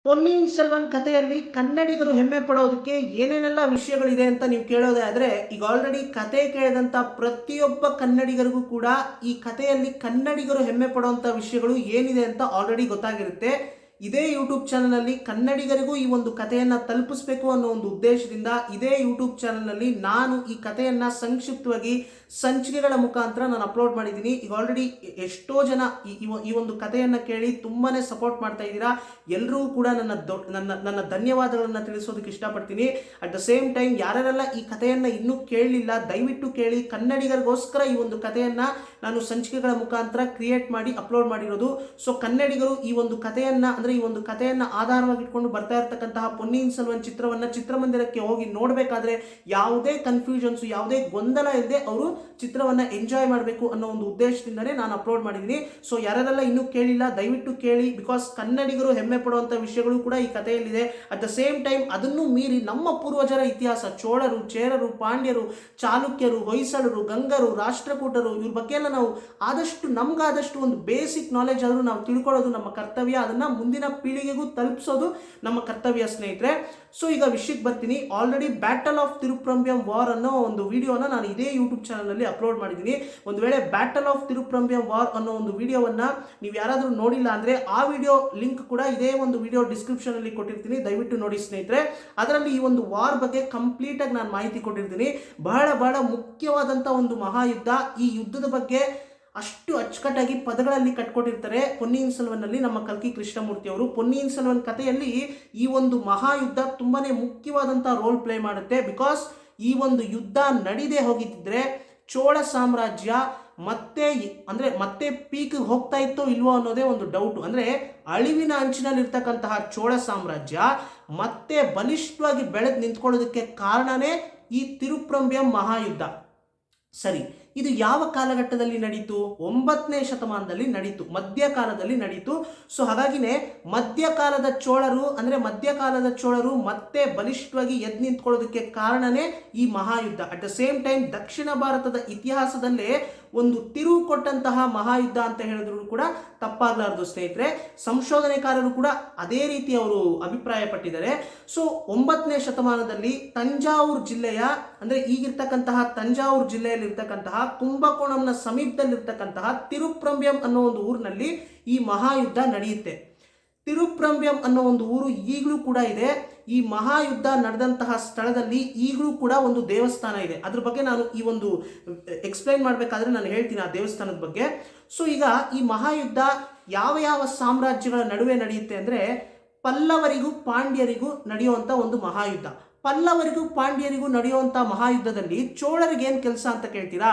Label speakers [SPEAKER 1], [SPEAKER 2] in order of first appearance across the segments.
[SPEAKER 1] ಪೊನ್ನಿಯಿನ್ ಸೆಲ್ವನ್ ಕಥೆಯಲ್ಲಿ ಕನ್ನಡಿಗರು ಹೆಮ್ಮೆ ಪಡೋದಕ್ಕೆ ಏನೇನೆಲ್ಲ ವಿಷಯಗಳಿದೆ ಅಂತ ನೀವು ಕೇಳೋದೇ ಆದರೆ, ಈಗ ಆಲ್ರೆಡಿ ಕತೆ ಕೇಳಿದಂಥ ಪ್ರತಿಯೊಬ್ಬ ಕನ್ನಡಿಗರಿಗೂ ಕೂಡ ಈ ಕಥೆಯಲ್ಲಿ ಕನ್ನಡಿಗರು ಹೆಮ್ಮೆ ಪಡುವಂಥ ವಿಷಯಗಳು ಏನಿದೆ ಅಂತ ಆಲ್ರೆಡಿ ಗೊತ್ತಾಗಿರುತ್ತೆ. ಇದೇ ಯೂಟ್ಯೂಬ್ ಚಾನಲ್ನಲ್ಲಿ ಕನ್ನಡಿಗರಿಗೂ ಈ ಒಂದು ಕಥೆಯನ್ನು ತಲುಪಿಸಬೇಕು ಅನ್ನೋ ಒಂದು ಉದ್ದೇಶದಿಂದ ಇದೇ ಯೂಟ್ಯೂಬ್ ಚಾನಲ್ನಲ್ಲಿ ನಾನು ಈ ಕಥೆಯನ್ನು ಸಂಕ್ಷಿಪ್ತವಾಗಿ ಸಂಚಿಕೆಗಳ ಮುಖಾಂತರ ನಾನು ಅಪ್ಲೋಡ್ ಮಾಡಿದ್ದೀನಿ. ಈಗ ಆಲ್ರೆಡಿ ಎಷ್ಟೋ ಜನ ಈ ಒಂದು ಕಥೆಯನ್ನು ಕೇಳಿ ತುಂಬಾ ಸಪೋರ್ಟ್ ಮಾಡ್ತಾ ಇದ್ದೀರಾ. ಎಲ್ಲರೂ ಕೂಡ ನನ್ನ ಧನ್ಯವಾದಗಳನ್ನು ತಿಳಿಸೋದಕ್ಕೆ ಇಷ್ಟಪಡ್ತೀನಿ. ಅಟ್ ದ ಸೇಮ್ ಟೈಮ್ ಯಾರೆಲ್ಲ ಈ ಕಥೆಯನ್ನು ಇನ್ನೂ ಕೇಳಲಿಲ್ಲ, ದಯವಿಟ್ಟು ಕೇಳಿ. ಕನ್ನಡಿಗರಿಗೋಸ್ಕರ ಈ ಒಂದು ಕಥೆಯನ್ನು ನಾನು ಸಂಚಿಕೆಗಳ ಮುಖಾಂತರ ಕ್ರಿಯೇಟ್ ಮಾಡಿ ಅಪ್ಲೋಡ್ ಮಾಡಿರೋದು. ಸೊ ಕನ್ನಡಿಗರು ಈ ಒಂದು ಕಥೆಯನ್ನು ಈ ಒಂದು ಕಥೆಯನ್ನು ಆಧಾರವಾಗಿ ಇಟ್ಕೊಂಡು ಬರ್ತಾ ಇರತಕ್ಕಂತಹ ಪೊನ್ನಿಯಿನ್ ಸೆಲ್ವನ್ ಚಿತ್ರವನ್ನು ಚಿತ್ರಮಂದಿರಕ್ಕೆ ಹೋಗಿ ನೋಡಬೇಕಾದ್ರೆ ಯಾವುದೇ ಕನ್ಫ್ಯೂಷನ್ಸ್, ಯಾವುದೇ ಗೊಂದಲ ಇಲ್ಲದೆ ಅವರು ಚಿತ್ರವನ್ನು ಎಂಜಾಯ್ ಮಾಡಬೇಕು ಅನ್ನೋ ಒಂದು ಉದ್ದೇಶದಿಂದನೇ ನಾನು ಅಪ್ಲೋಡ್ ಮಾಡಿದ್ದೀನಿ. ಸೊ ಯಾರೆಲ್ಲ ಇನ್ನೂ ಕೇಳಿಲ್ಲ ದಯವಿಟ್ಟು ಕೇಳಿ. ಬಿಕಾಸ್ ಕನ್ನಡಿಗರು ಹೆಮ್ಮೆ ಪಡುವಂಥ ವಿಷಯಗಳು ಕೂಡ ಈ ಕಥೆಯಲ್ಲಿದೆ. ಅಟ್ ದ ಸೇಮ್ ಟೈಮ್ ಅದನ್ನು ಮೀರಿ ನಮ್ಮ ಪೂರ್ವಜರ ಇತಿಹಾಸ, ಚೋಳರು, ಚೇರರು, ಪಾಂಡ್ಯರು, ಚಾಲುಕ್ಯರು, ಹೊಯ್ಸಳರು, ಗಂಗರು, ರಾಷ್ಟ್ರಕೂಟರು, ಇವ್ರ ಬಗ್ಗೆ ಎಲ್ಲ ನಾವು ನಮ್ಗಾದಷ್ಟು ಒಂದು ಬೇಸಿಕ್ ನಾಲೆಜ್ ಆದರೂ ನಾವು ತಿಳ್ಕೊಳ್ಳೋದು ನಮ್ಮ ಕರ್ತವ್ಯ. ಅದನ್ನು ಮುಂದಿನ ಪೀಳಿಗೆಗೂ ತಲುಪಿಸೋದು ನಮ್ಮ ಕರ್ತವ್ಯ ಸ್ನೇಹಿತರೆ. ಸೊ ಈಗ ವಿಷಯಕ್ಕೆ ಬರ್ತೀನಿ. ಆಲ್ರೆಡಿ ಬ್ಯಾಟಲ್ ಆಫ್ ತಿರುಪ್ರಂಬಿಯಂ ವಾರ್ ಅನ್ನೋ ಒಂದು ವಿಡಿಯೋನ ನಾನು ಇದೇ ಯೂಟ್ಯೂಬ್ ಚಾನಲ್ನಲ್ಲಿ ಅಪ್ಲೋಡ್ ಮಾಡಿದ್ದೀನಿ. ಒಂದು ವೇಳೆ ಬ್ಯಾಟಲ್ ಆಫ್ ತಿರುಪ್ರಂಬಿಯಂ ವಾರ್ ಅನ್ನೋ ಒಂದು ವಿಡಿಯೋವನ್ನು ನೀವು ಯಾರಾದರೂ ನೋಡಿಲ್ಲ ಅಂದರೆ ಆ ವಿಡಿಯೋ ಲಿಂಕ್ ಕೂಡ ಇದೇ ಒಂದು ವಿಡಿಯೋ ಡಿಸ್ಕ್ರಿಪ್ಷನಲ್ಲಿ ಕೊಟ್ಟಿರ್ತೀನಿ, ದಯವಿಟ್ಟು ನೋಡಿ ಸ್ನೇಹಿತರೆ. ಅದರಲ್ಲಿ ಈ ಒಂದು ವಾರ್ ಬಗ್ಗೆ ಕಂಪ್ಲೀಟಾಗಿ ನಾನು ಮಾಹಿತಿ ಕೊಟ್ಟಿರ್ತೀನಿ. ಬಹಳ ಬಹಳ ಮುಖ್ಯವಾದಂಥ ಒಂದು ಮಹಾಯುದ್ಧ. ಈ ಯುದ್ಧದ ಬಗ್ಗೆ ಅಷ್ಟು ಅಚ್ಚುಕಟ್ಟಾಗಿ ಪದಗಳಲ್ಲಿ ಕಟ್ಕೊಟ್ಟಿರ್ತಾರೆ ಪೊನ್ನಿಯಿನ್ ಸೆಲ್ವನ್ನಲ್ಲಿ ನಮ್ಮ ಕಲ್ಕಿ ಕೃಷ್ಣಮೂರ್ತಿ ಅವರು. ಪೊನ್ನಿಯಿನ್ ಸೆಲ್ವನ್ ಕಥೆಯಲ್ಲಿ ಈ ಒಂದು ಮಹಾಯುದ್ಧ ತುಂಬಾನೇ ಮುಖ್ಯವಾದಂಥ ರೋಲ್ ಪ್ಲೇ ಮಾಡುತ್ತೆ. ಬಿಕಾಸ್ ಈ ಒಂದು ಯುದ್ಧ ನಡೀದೇ ಹೋಗಿದ್ದರೆ ಚೋಳ ಸಾಮ್ರಾಜ್ಯ ಮತ್ತೆ ಪೀಕ್ ಹೋಗ್ತಾ ಇತ್ತೋ ಇಲ್ವೋ ಅನ್ನೋದೇ ಒಂದು ಡೌಟು. ಅಂದರೆ ಅಳಿವಿನ ಅಂಚಿನಲ್ಲಿ ಇರ್ತಕ್ಕಂತಹ ಚೋಳ ಸಾಮ್ರಾಜ್ಯ ಮತ್ತೆ ಬಲಿಷ್ಠವಾಗಿ ಬೆಳೆದು ನಿಂತ್ಕೊಳ್ಳೋದಕ್ಕೆ ಕಾರಣನೇ ಈ ತಿರುಪ್ರಂಬಿಯಂ ಮಹಾಯುದ್ಧ. ಸರಿ, ಇದು ಯಾವ ಕಾಲಘಟ್ಟದಲ್ಲಿ ನಡೀತು? 9ನೇ ಶತಮಾನದಲ್ಲಿ ನಡೀತು, ಮಧ್ಯಕಾಲದಲ್ಲಿ ನಡೀತು. ಸೊ ಹಾಗಾಗಿನೇ ಮಧ್ಯಕಾಲದ ಚೋಳರು ಮತ್ತೆ ಬಲಿಷ್ಠವಾಗಿ ಎದ್ದು ನಿಂತ್ಕೊಳ್ಳೋದಕ್ಕೆ ಕಾರಣನೇ ಈ ಮಹಾಯುದ್ಧ. ಅಟ್ ದ ಸೇಮ್ ಟೈಮ್ ದಕ್ಷಿಣ ಭಾರತದ ಇತಿಹಾಸದಲ್ಲೇ ಒಂದು ತಿರುವು ಕೊಟ್ಟಂತಹ ಮಹಾಯುದ್ಧ ಅಂತ ಹೇಳಿದ್ರು ಕೂಡ ತಪ್ಪಾಗಲಾರದು ಸ್ನೇಹಿತರೆ. ಸಂಶೋಧನೆಕಾರರು ಕೂಡ ಅದೇ ರೀತಿ ಅವರು ಅಭಿಪ್ರಾಯ ಪಟ್ಟಿದ್ದಾರೆ. ಸೊ 9ನೇ ಶತಮಾನದಲ್ಲಿ ತಂಜಾವೂರು ಜಿಲ್ಲೆಯ ಈಗಿರ್ತಕ್ಕಂತಹ ತಂಜಾವೂರು ಜಿಲ್ಲೆಯಲ್ಲಿರ್ತಕ್ಕಂತಹ ಕುಂಭಕೋಣಂನ ಸಮೀಪದಲ್ಲಿರ್ತಕ್ಕಂತಹ ತಿರುಪ್ರಂಬಿಯಂ ಅನ್ನೋ ಒಂದು ಊರಿನಲ್ಲಿ ಈ ಮಹಾಯುದ್ಧ ನಡೆಯುತ್ತೆ. ತಿರುಪ್ರಂಬಿಯಂ ಅನ್ನೋ ಒಂದು ಊರು ಈಗಲೂ ಕೂಡ ಇದೆ. ಈ ಮಹಾಯುದ್ಧ ನಡೆದಂತಹ ಸ್ಥಳದಲ್ಲಿ ಈಗಲೂ ಕೂಡ ಒಂದು ದೇವಸ್ಥಾನ ಇದೆ. ಅದ್ರ ಬಗ್ಗೆ ನಾನು ಈ ಒಂದು ಎಕ್ಸ್ಪ್ಲೈನ್ ಮಾಡಬೇಕಾದ್ರೆ ನಾನು ಹೇಳ್ತೀನಿ ಆ ದೇವಸ್ಥಾನದ ಬಗ್ಗೆ. ಸೊ ಈಗ ಈ ಮಹಾಯುದ್ಧ ಯಾವ ಸಾಮ್ರಾಜ್ಯಗಳ ನಡುವೆ ನಡೆಯುತ್ತೆ ಅಂದರೆ, ಪಲ್ಲವರಿಗೂ ಪಾಂಡ್ಯರಿಗೂ ನಡೆಯುವಂಥ ಒಂದು ಮಹಾಯುದ್ಧ. ಪಲ್ಲವರಿಗೂ ಪಾಂಡ್ಯರಿಗೂ ನಡೆಯುವಂಥ ಮಹಾಯುದ್ಧದಲ್ಲಿ ಚೋಳರಿಗೆ ಏನು ಕೆಲಸ ಅಂತ ಕೇಳ್ತೀರಾ?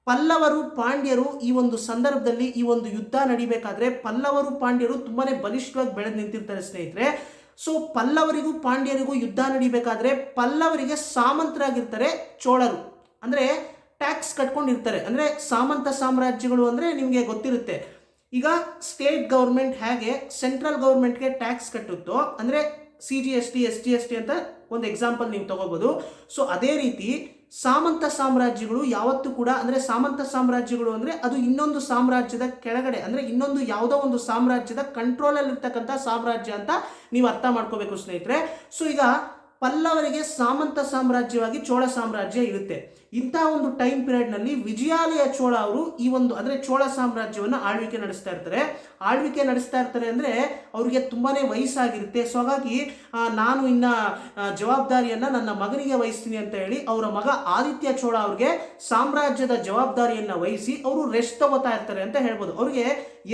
[SPEAKER 1] ಪಲ್ಲವರು ಪಾಂಡ್ಯರು ಈ ಒಂದು ಸಂದರ್ಭದಲ್ಲಿ ಈ ಒಂದು ಯುದ್ಧ ನಡಿಬೇಕಾದ್ರೆ ಪಲ್ಲವರು ಪಾಂಡ್ಯರು ತುಂಬಾನೇ ಬಲಿಷ್ಠವಾಗಿ ಬೆಳೆದು ನಿಂತಿರ್ತಾರೆ ಸ್ನೇಹಿತರೆ. ಸೊ ಪಲ್ಲವರಿಗೂ ಪಾಂಡ್ಯರಿಗೂ ಯುದ್ಧ ನಡಿಬೇಕಾದ್ರೆ ಪಲ್ಲವರಿಗೆ ಸಾಮಂತರಾಗಿರ್ತಾರೆ ಚೋಳರು. ಅಂದರೆ ಟ್ಯಾಕ್ಸ್ ಕಟ್ಕೊಂಡಿರ್ತಾರೆ. ಅಂದರೆ ಸಾಮಂತ ಸಾಮ್ರಾಜ್ಯಗಳು ಅಂದರೆ ನಿಮಗೆ ಗೊತ್ತಿರುತ್ತೆ. ಈಗ ಸ್ಟೇಟ್ ಗೌರ್ಮೆಂಟ್ ಹೇಗೆ ಸೆಂಟ್ರಲ್ ಗೌರ್ಮೆಂಟ್ಗೆ ಟ್ಯಾಕ್ಸ್ ಕಟ್ಟುತ್ತೋ, ಅಂದರೆ CGST SGST ಅಂತ ಒಂದು ಎಕ್ಸಾಂಪಲ್ ನೀವು ತಗೋಬಹುದು. ಸೊ ಅದೇ ರೀತಿ ಸಾಮಂತ ಸಾಮ್ರಾಜ್ಯಗಳು ಯಾವತ್ತೂ ಕೂಡ ಸಾಮಂತ ಸಾಮ್ರಾಜ್ಯಗಳು ಅದು ಇನ್ನೊಂದು ಸಾಮ್ರಾಜ್ಯದ ಕೆಳಗಡೆ, ಇನ್ನೊಂದು ಯಾವುದೋ ಒಂದು ಸಾಮ್ರಾಜ್ಯದ ಕಂಟ್ರೋಲಲ್ಲಿ ಇರ್ತಕ್ಕಂಥ ಸಾಮ್ರಾಜ್ಯ ಅಂತ ನೀವು ಅರ್ಥ ಮಾಡ್ಕೋಬೇಕು ಸ್ನೇಹಿತರೆ. ಸೊ ಈಗ ಪಲ್ಲವರಿಗೆ ಸಾಮಂತ ಸಾಮ್ರಾಜ್ಯವಾಗಿ ಚೋಳ ಸಾಮ್ರಾಜ್ಯ ಇರುತ್ತೆ. ಇಂತಹ ಒಂದು ಟೈಮ್ ಪೀರಿಯಡ್ನಲ್ಲಿ ವಿಜಯಾಲಯ ಚೋಳ ಅವರು ಈ ಒಂದು ಚೋಳ ಸಾಮ್ರಾಜ್ಯವನ್ನು ಆಳ್ವಿಕೆ ನಡೆಸ್ತಾ ಇರ್ತಾರೆ. ಅಂದರೆ ಅವರಿಗೆ ತುಂಬಾನೇ ವಯಸ್ಸಾಗಿರುತ್ತೆ. ಸೊ ಹಾಗಾಗಿ ನಾನು ಇನ್ನು ಜವಾಬ್ದಾರಿಯನ್ನು ನನ್ನ ಮಗನಿಗೆ ವಹಿಸ್ತೀನಿ ಅಂತ ಹೇಳಿ ಅವರ ಮಗ ಆದಿತ್ಯ ಚೋಳ ಅವ್ರಿಗೆ ಸಾಮ್ರಾಜ್ಯದ ಜವಾಬ್ದಾರಿಯನ್ನು ವಹಿಸಿ ಅವರು ರೆಸ್ಟ್ ತಗೋತಾ ಇರ್ತಾರೆ ಅಂತ ಹೇಳ್ಬೋದು. ಅವ್ರಿಗೆ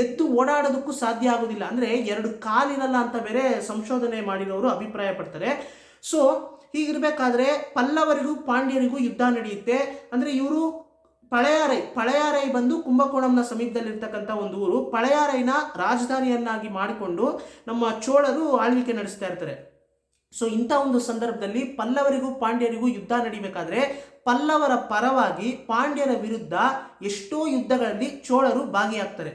[SPEAKER 1] ಎದ್ದು ಓಡಾಡೋದಕ್ಕೂ ಸಾಧ್ಯ ಆಗೋದಿಲ್ಲ. ಅಂದರೆ 2 ಕಾಲಿರಲ್ಲ ಅಂತ ಬೇರೆ ಸಂಶೋಧನೆ ಮಾಡಿರೋರು ಅಭಿಪ್ರಾಯ ಪಡ್ತಾರೆ. ಸೊ ಹೀಗಿರಬೇಕಾದ್ರೆ ಪಲ್ಲವರಿಗೂ ಪಾಂಡ್ಯರಿಗೂ ಯುದ್ಧ ನಡೆಯುತ್ತೆ. ಇವರು ಪಳೆಯಾರೈ ಬಂದು ಕುಂಭಕೋಣಂನ ಸಮೀಪದಲ್ಲಿರ್ತಕ್ಕಂಥ ಒಂದು ಊರು. ಪಳೆಯಾರೈನ ರಾಜಧಾನಿಯನ್ನಾಗಿ ಮಾಡಿಕೊಂಡು ನಮ್ಮ ಚೋಳರು ಆಳ್ವಿಕೆ ನಡೆಸ್ತಾ ಇರ್ತಾರೆ. ಸೊ ಇಂಥ ಒಂದು ಸಂದರ್ಭದಲ್ಲಿ ಪಲ್ಲವರಿಗೂ ಪಾಂಡ್ಯರಿಗೂ ಯುದ್ಧ ನಡಿಬೇಕಾದ್ರೆ ಪಲ್ಲವರ ಪರವಾಗಿ ಪಾಂಡ್ಯರ ವಿರುದ್ಧ ಎಷ್ಟೋ ಯುದ್ಧಗಳಲ್ಲಿ ಚೋಳರು ಭಾಗಿಯಾಗ್ತಾರೆ.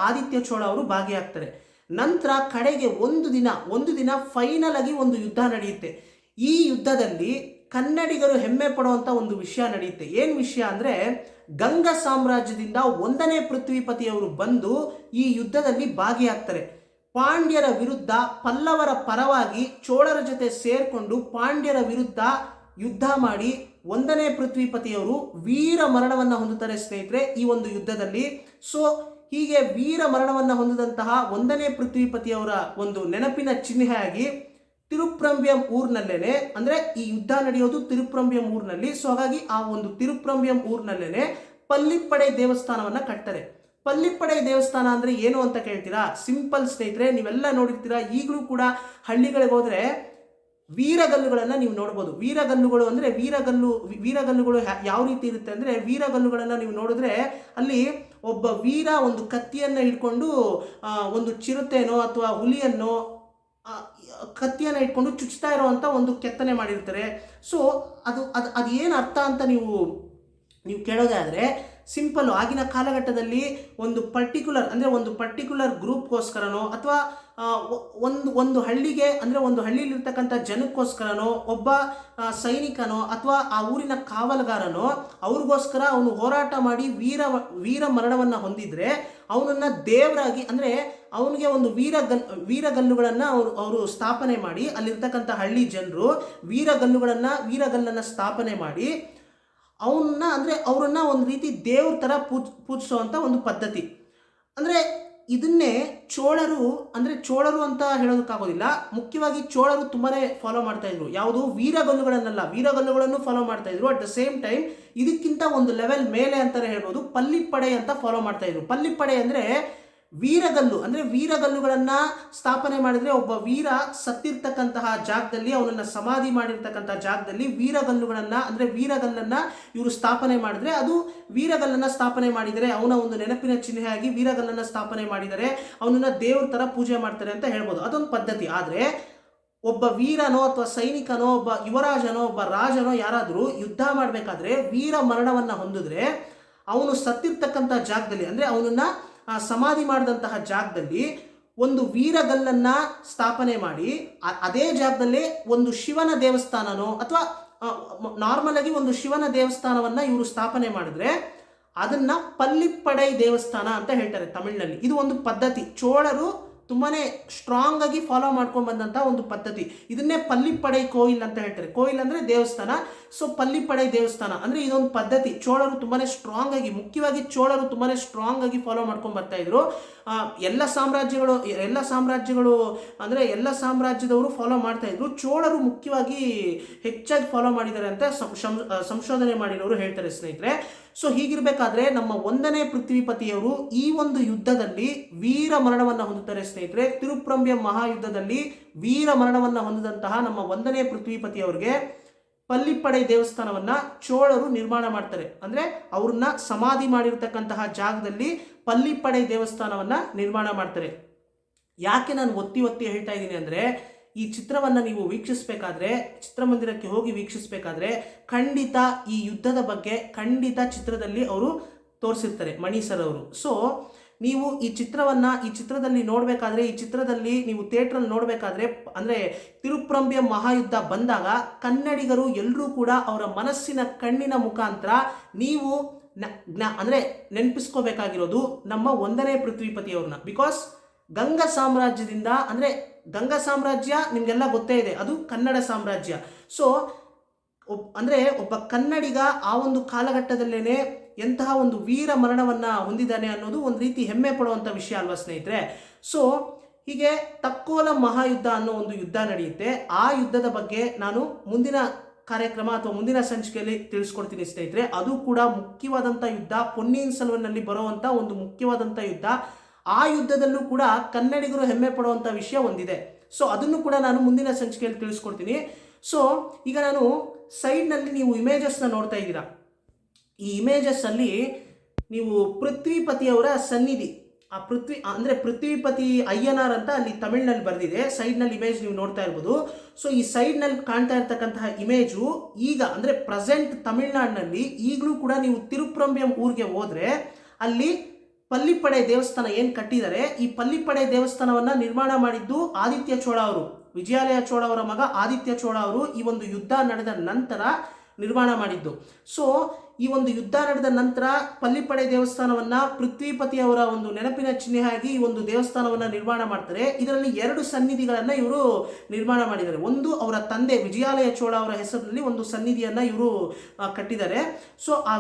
[SPEAKER 1] ಆದಿತ್ಯ ಚೋಳ ಅವರು ಭಾಗಿಯಾಗ್ತಾರೆ. ನಂತರ ಕಡೆಗೆ ಒಂದು ದಿನ ಫೈನಲ್ ಆಗಿ ಒಂದು ಯುದ್ಧ ನಡೆಯುತ್ತೆ. ಈ ಯುದ್ಧದಲ್ಲಿ ಕನ್ನಡಿಗರು ಹೆಮ್ಮೆ ಪಡುವಂಥ ಒಂದು ವಿಷಯ ನಡೆಯುತ್ತೆ. ಏನು ವಿಷಯ ಅಂದರೆ, ಗಂಗ ಸಾಮ್ರಾಜ್ಯದಿಂದ 1ನೇ ಪೃಥ್ವಿಪತಿಯವರು ಬಂದು ಈ ಯುದ್ಧದಲ್ಲಿ ಭಾಗಿಯಾಗ್ತಾರೆ. ಪಾಂಡ್ಯರ ವಿರುದ್ಧ ಪಲ್ಲವರ ಪರವಾಗಿ ಚೋಳರ ಜೊತೆ ಸೇರ್ಕೊಂಡು ಪಾಂಡ್ಯರ ವಿರುದ್ಧ ಯುದ್ಧ ಮಾಡಿ 1ನೇ ಪೃಥ್ವಿಪತಿಯವರು ವೀರ ಮರಣವನ್ನು ಹೊಂದುತ್ತಾರೆ ಸ್ನೇಹಿತರೆ ಈ ಒಂದು ಯುದ್ಧದಲ್ಲಿ. ಸೊ ಹೀಗೆ ವೀರ ಮರಣವನ್ನು ಹೊಂದಿದಂತಹ 1ನೇ ಪೃಥ್ವಿಪತಿಯವರ ಒಂದು ನೆನಪಿನ ಚಿಹ್ನೆಯಾಗಿ ತಿರುಪ್ರಂಬಿಯಂ ಊರಿನಲ್ಲೇನೆ, ಅಂದರೆ ಈ ಯುದ್ಧ ನಡೆಯೋದು ತಿರುಪ್ರಂಬಿಯಂ ಊರಿನಲ್ಲಿ. ಸೊ ಹಾಗಾಗಿ ಆ ಒಂದು ತಿರುಪ್ರಂಬಿಯಂ ಊರಿನಲ್ಲೇನೆ ಪಲ್ಲಿಪ್ಪಡೈ ದೇವಸ್ಥಾನವನ್ನು ಕಟ್ತಾರೆ. ಪಲ್ಲಿಪ್ಪಡೈ ದೇವಸ್ಥಾನ ಅಂದರೆ ಏನು ಅಂತ ಕೇಳ್ತೀರಾ? ಸಿಂಪಲ್ ಸ್ನೇಹಿತರೆ, ನೀವೆಲ್ಲ ನೋಡಿರ್ತೀರಾ. ಈಗಲೂ ಕೂಡ ಹಳ್ಳಿಗಳಿಗೆ ಹೋದರೆ ವೀರಗಲ್ಲುಗಳನ್ನು ನೀವು ನೋಡ್ಬೋದು. ವೀರಗಲ್ಲುಗಳು ಅಂದರೆ ವೀರಗಲ್ಲುಗಳು ಯಾವ ರೀತಿ ಇರುತ್ತೆ ಅಂದರೆ, ವೀರಗಲ್ಲುಗಳನ್ನು ನೀವು ನೋಡಿದ್ರೆ ಅಲ್ಲಿ ಒಬ್ಬ ವೀರ ಒಂದು ಕತ್ತಿಯನ್ನು ಹಿಡ್ಕೊಂಡು ಒಂದು ಚಿರತೆನೋ ಅಥವಾ ಹುಲಿಯನ್ನೋ ಕತ್ತಿಯನ್ನು ಇಟ್ಕೊಂಡು ಚುಚ್ತಾ ಇರೋವಂಥ ಒಂದು ಕೆತ್ತನೆ ಮಾಡಿರ್ತಾರೆ. ಸೊ ಅದು ಏನು ಅರ್ಥ ಅಂತ ನೀವು ಕೇಳೋದಾದರೆ ಸಿಂಪಲ್ಲು, ಆಗಿನ ಕಾಲಘಟ್ಟದಲ್ಲಿ ಒಂದು ಪರ್ಟಿಕ್ಯುಲರ್ ಗ್ರೂಪ್ಗೋಸ್ಕರನೋ ಅಥವಾ ಒಂದು ಹಳ್ಳಿಗೆ ಅಂದರೆ ಒಂದು ಹಳ್ಳಿಲಿರ್ತಕ್ಕಂಥ ಜನಕ್ಕೋಸ್ಕರನೋ ಒಬ್ಬ ಸೈನಿಕನೋ ಅಥವಾ ಆ ಊರಿನ ಕಾವಲುಗಾರನೋ ಅವ್ರಿಗೋಸ್ಕರ ಅವನು ಹೋರಾಟ ಮಾಡಿ ವೀರ ಮರಣವನ್ನು ಹೊಂದಿದ್ರೆ ಅವನನ್ನು ದೇವರಾಗಿ, ಅಂದರೆ ಅವನಿಗೆ ಒಂದು ವೀರಗಲ್ಲುಗಳನ್ನು ಅವರು ಸ್ಥಾಪನೆ ಮಾಡಿ, ಅಲ್ಲಿರ್ತಕ್ಕಂಥ ಹಳ್ಳಿ ಜನರು ವೀರಗಲ್ಲನ್ನು ಸ್ಥಾಪನೆ ಮಾಡಿ ಅವರನ್ನ ಒಂದು ರೀತಿ ದೇವ್ರ ಥರ ಪೂಜಿಸುವಂಥ ಒಂದು ಪದ್ಧತಿ. ಅಂದರೆ ಇದನ್ನೇ ಚೋಳರು ಅಂತ ಹೇಳೋದಕ್ಕಾಗೋದಿಲ್ಲ. ಮುಖ್ಯವಾಗಿ ಚೋಳರು ತುಂಬಾ ಫಾಲೋ ಮಾಡ್ತಾ ಇದ್ರು. ಯಾವುದು? ವೀರಗಲ್ಲುಗಳನ್ನು ಫಾಲೋ ಮಾಡ್ತಾ ಇದ್ರು. ಅಟ್ ದ ಸೇಮ್ ಟೈಮ್ ಇದಕ್ಕಿಂತ ಒಂದು ಲೆವೆಲ್ ಮೇಲೆ ಅಂತಾನೆ ಹೇಳ್ಬೋದು, ಪಲ್ಲಿಪ್ಪಡೈ ಅಂತ ಫಾಲೋ ಮಾಡ್ತಾ ಇದ್ರು. ಪಲ್ಲಿಪ್ಪಡೈ ಅಂದರೆ ವೀರಗಲ್ಲುಗಳನ್ನು ಸ್ಥಾಪನೆ ಮಾಡಿದರೆ ಒಬ್ಬ ವೀರ ಸತ್ತಿರ್ತಕ್ಕಂತಹ ಜಾಗದಲ್ಲಿ, ಅವನನ್ನು ಸಮಾಧಿ ಮಾಡಿರ್ತಕ್ಕಂಥ ಜಾಗದಲ್ಲಿ ವೀರಗಲ್ಲನ್ನು ಇವರು ಸ್ಥಾಪನೆ ಮಾಡಿದರೆ, ಅದು ವೀರಗಲ್ಲನ್ನು ಸ್ಥಾಪನೆ ಮಾಡಿದರೆ ಅವನ ಒಂದು ನೆನಪಿನ ಚಿಹ್ನೆಯಾಗಿ ವೀರಗಲ್ಲನ್ನು ಸ್ಥಾಪನೆ ಮಾಡಿದರೆ ಅವನನ್ನು ದೇವ್ರ ಥರ ಪೂಜೆ ಮಾಡ್ತಾರೆ ಅಂತ ಹೇಳ್ಬೋದು. ಅದೊಂದು ಪದ್ಧತಿ. ಆದರೆ ಒಬ್ಬ ವೀರನೋ ಅಥವಾ ಸೈನಿಕನೋ ಒಬ್ಬ ಯುವರಾಜನೋ ಒಬ್ಬ ರಾಜನೋ ಯಾರಾದರೂ ಯುದ್ಧ ಮಾಡಬೇಕಾದ್ರೆ ವೀರ ಮರಣವನ್ನು ಹೊಂದಿದ್ರೆ ಅವನು ಸತ್ತಿರ್ತಕ್ಕಂಥ ಜಾಗದಲ್ಲಿ, ಅಂದರೆ ಅವನನ್ನು ಸಮಾಧಿ ಮಾಡಿದಂತಹ ಜಾಗದಲ್ಲಿ ಒಂದು ವೀರಗಲ್ಲನ್ನು ಸ್ಥಾಪನೆ ಮಾಡಿ ಅದೇ ಜಾಗದಲ್ಲೇ ಒಂದು ಶಿವನ ದೇವಸ್ಥಾನನೋ ಅಥವಾ ನಾರ್ಮಲ್ ಆಗಿ ಒಂದು ಶಿವನ ದೇವಸ್ಥಾನವನ್ನು ಇವರು ಸ್ಥಾಪನೆ ಮಾಡಿದ್ರೆ ಅದನ್ನು ಪಲ್ಲಿಪ್ಪಡೈ ದೇವಸ್ಥಾನ ಅಂತ ಹೇಳ್ತಾರೆ ತಮಿಳಿನಲ್ಲಿ. ಇದು ಒಂದು ಪದ್ಧತಿ. ಚೋಳರು ತುಂಬಾ ಸ್ಟ್ರಾಂಗ್ ಆಗಿ ಫಾಲೋ ಮಾಡ್ಕೊಂಡು ಬಂದಂಥ ಒಂದು ಪದ್ಧತಿ. ಇದನ್ನೇ ಪಲ್ಲಿಪ್ಪಡೈ ಕೋಯಿಲ್ ಅಂತ ಹೇಳ್ತಾರೆ. ಕೋಯಿಲ್ ಅಂದರೆ ದೇವಸ್ಥಾನ. ಸೊ ಪಲ್ಲಿಪ್ಪಡೈ ದೇವಸ್ಥಾನ ಅಂದರೆ ಇದೊಂದು ಪದ್ಧತಿ. ಚೋಳರು ತುಂಬಾ ಸ್ಟ್ರಾಂಗ್ ಆಗಿ, ಮುಖ್ಯವಾಗಿ ಚೋಳರು ತುಂಬಾ ಸ್ಟ್ರಾಂಗ್ ಆಗಿ ಫಾಲೋ ಮಾಡ್ಕೊಂಡು ಬರ್ತಾ ಇದ್ರು. ಎಲ್ಲ ಸಾಮ್ರಾಜ್ಯಗಳು ಅಂದರೆ ಎಲ್ಲ ಸಾಮ್ರಾಜ್ಯದವರು ಫಾಲೋ ಮಾಡ್ತಾ ಇದ್ರು. ಚೋಳರು ಮುಖ್ಯವಾಗಿ ಹೆಚ್ಚಾಗಿ ಫಾಲೋ ಮಾಡಿದ್ದಾರೆ ಅಂತ ಸಂಶೋಧನೆ ಮಾಡಿರೋರು ಹೇಳ್ತಾರೆ ಸ್ನೇಹಿತರೆ. ಸೊ ಹೀಗಿರಬೇಕಾದ್ರೆ ನಮ್ಮ 1ನೇ ಪೃಥ್ವಿಪತಿಯವರು ಈ ಒಂದು ಯುದ್ಧದಲ್ಲಿ ವೀರ ಮರಣವನ್ನು ಹೊಂದುತ್ತಾರೆ ಸ್ನೇಹಿತರೆ. ತಿರುಪ್ರಂಬಿಯಂ ಮಹಾಯುದ್ಧದಲ್ಲಿ ವೀರ ಮರಣವನ್ನು ಹೊಂದಿದಂತಹ ನಮ್ಮ 1ನೇ ಪೃಥ್ವಿಪತಿಯವರಿಗೆ ಪಲ್ಲಿಪ್ಪಡೈ ದೇವಸ್ಥಾನವನ್ನು ಚೋಳರು ನಿರ್ಮಾಣ ಮಾಡ್ತಾರೆ. ಅಂದರೆ ಅವ್ರನ್ನ ಸಮಾಧಿ ಮಾಡಿರ್ತಕ್ಕಂತಹ ಜಾಗದಲ್ಲಿ ಪಲ್ಲಿಪ್ಪಡೈ ದೇವಸ್ಥಾನವನ್ನು ನಿರ್ಮಾಣ ಮಾಡ್ತಾರೆ. ಯಾಕೆ ನಾನು ಒತ್ತಿ ಹೇಳ್ತಾ ಇದ್ದೀನಿ ಅಂದರೆ, ಈ ಚಿತ್ರವನ್ನು ನೀವು ವೀಕ್ಷಿಸಬೇಕಾದ್ರೆ, ಚಿತ್ರಮಂದಿರಕ್ಕೆ ಹೋಗಿ ವೀಕ್ಷಿಸಬೇಕಾದ್ರೆ ಖಂಡಿತ ಈ ಯುದ್ಧದ ಬಗ್ಗೆ ಖಂಡಿತ ಚಿತ್ರದಲ್ಲಿ ಅವರು ತೋರಿಸಿರ್ತಾರೆ, ಮಣಿ ಸರ್ ಅವರು. ಸೊ ನೀವು ಈ ಚಿತ್ರದಲ್ಲಿ ನೋಡಬೇಕಾದ್ರೆ, ಈ ಚಿತ್ರದಲ್ಲಿ ನೀವು ಥಿಯೇಟ್ರಲ್ಲಿ ನೋಡಬೇಕಾದ್ರೆ, ಅಂದರೆ ತಿರುಪ್ರಂಬಿಯಂ ಮಹಾಯುದ್ಧ ಬಂದಾಗ ಕನ್ನಡಿಗರು ಎಲ್ಲರೂ ಕೂಡ ಅವರ ಮನಸ್ಸಿನ ಕಣ್ಣಿನ ಮುಖಾಂತರ ನೀವು ಅಂದರೆ ನೆನಪಿಸ್ಕೋಬೇಕಾಗಿರೋದು ನಮ್ಮ 1ನೇ ಪೃಥ್ವಿಪತಿಯವ್ರನ್ನ. ಬಿಕಾಸ್ ಗಂಗ ಸಾಮ್ರಾಜ್ಯದಿಂದ, ಅಂದರೆ ಗಂಗ ಸಾಮ್ರಾಜ್ಯ ನಿಮಗೆಲ್ಲ ಗೊತ್ತೇ ಇದೆ, ಅದು ಕನ್ನಡ ಸಾಮ್ರಾಜ್ಯ. ಸೊ ಅಂದರೆ ಒಬ್ಬ ಕನ್ನಡಿಗ ಆ ಒಂದು ಕಾಲಘಟ್ಟದಲ್ಲೇ ಎಂತಹ ಒಂದು ವೀರ ಮರಣವನ್ನು ಹೊಂದಿದ್ದಾನೆ ಅನ್ನೋದು ಒಂದು ರೀತಿ ಹೆಮ್ಮೆ ಪಡುವಂಥ ವಿಷಯ ಅಲ್ವಾ ಸ್ನೇಹಿತರೆ. ಸೊ ಹೀಗೆ ತಕ್ಕೋಲ ಮಹಾಯುದ್ಧ ಅನ್ನೋ ಒಂದು ಯುದ್ಧ ನಡೆಯುತ್ತೆ. ಆ ಯುದ್ಧದ ಬಗ್ಗೆ ನಾನು ಮುಂದಿನ ಕಾರ್ಯಕ್ರಮ ಅಥವಾ ಮುಂದಿನ ಸಂಚಿಕೆಯಲ್ಲಿ ತಿಳಿಸ್ಕೊಡ್ತೀನಿ ಸ್ನೇಹಿತರೆ. ಅದು ಕೂಡ ಮುಖ್ಯವಾದಂಥ ಯುದ್ಧ, ಪೊನ್ನಿಯಿನ್ ಸೆಲ್ವನ್ನಲ್ಲಿ ಬರುವಂಥ ಒಂದು ಮುಖ್ಯವಾದಂಥ ಯುದ್ಧ. ಆ ಯುದ್ಧದಲ್ಲೂ ಕೂಡ ಕನ್ನಡಿಗರು ಹೆಮ್ಮೆ ಪಡುವಂಥ ವಿಷಯ ಒಂದಿದೆ. ಸೊ ಅದನ್ನು ಕೂಡ ನಾನು ಮುಂದಿನ ಸಂಚಿಕೆಯಲ್ಲಿ ತಿಳಿಸ್ಕೊಡ್ತೀನಿ. ಸೊ ಈಗ ನಾನು ಸೈಡ್ನಲ್ಲಿ ನೀವು ಇಮೇಜಸ್ನ ನೋಡ್ತಾ ಇದ್ದೀರಾ. ಈ ಇಮೇಜಸ್ಸಲ್ಲಿ ನೀವು ಪೃಥ್ವಿಪತಿಯವರ ಸನ್ನಿಧಿ, ಆ ಪೃಥ್ವಿಪತಿ ಅಯ್ಯನಾರ್ ಅಂತ ಅಲ್ಲಿ ತಮಿಳಿನಲ್ಲಿ ಬರೆದಿದೆ. ಸೈಡ್ನಲ್ಲಿ ಇಮೇಜ್ ನೀವು ನೋಡ್ತಾ ಇರ್ಬೋದು. ಸೊ ಈ ಸೈಡ್ನಲ್ಲಿ ಕಾಣ್ತಾ ಇರ್ತಕ್ಕಂತಹ ಇಮೇಜು ಈಗ ಅಂದರೆ ಪ್ರೆಸೆಂಟ್ ತಮಿಳ್ನಾಡಿನಲ್ಲಿ ಈಗಲೂ ಕೂಡ ನೀವು ತಿರುಪ್ರಂಬಿಯಂ ಊರಿಗೆ ಹೋದರೆ ಅಲ್ಲಿ ಪಲ್ಲಿಪ್ಪಡೈ ದೇವಸ್ಥಾನ ಏನು ಕಟ್ಟಿದ್ದಾರೆ, ಈ ಪಲ್ಲಿಪ್ಪಡೈ ದೇವಸ್ಥಾನವನ್ನು ನಿರ್ಮಾಣ ಮಾಡಿದ್ದು ಆದಿತ್ಯ ಚೋಳ ಅವರು, ವಿಜಯಾಲಯ ಚೋಳ ಅವರ ಮಗ ಆದಿತ್ಯ ಚೋಳ ಅವರು ಈ ಒಂದು ಯುದ್ಧ ನಡೆದ ನಂತರ ನಿರ್ಮಾಣ ಮಾಡಿದ್ದು. ಸೊ ಈ ಒಂದು ಯುದ್ಧ ನಡೆದ ನಂತರ ಪಲ್ಲಿಪಡೆ ದೇವಸ್ಥಾನವನ್ನ ಪೃಥ್ವಿಪತಿ ಅವರ ಒಂದು ನೆನಪಿನ ಚಿಹ್ನೆಯಾಗಿ ಈ ಒಂದು ದೇವಸ್ಥಾನವನ್ನ ನಿರ್ಮಾಣ ಮಾಡ್ತಾರೆ. ಇದರಲ್ಲಿ 2 ಸನ್ನಿಧಿಗಳನ್ನ ಇವರು ನಿರ್ಮಾಣ ಮಾಡಿದ್ದಾರೆ. ಒಂದು ಅವರ ತಂದೆ ವಿಜಯಾಲಯ ಚೋಳ ಅವರ ಹೆಸರಿನಲ್ಲಿ ಒಂದು ಸನ್ನಿಧಿಯನ್ನ ಇವರು ಕಟ್ಟಿದ್ದಾರೆ. ಸೊ ಆ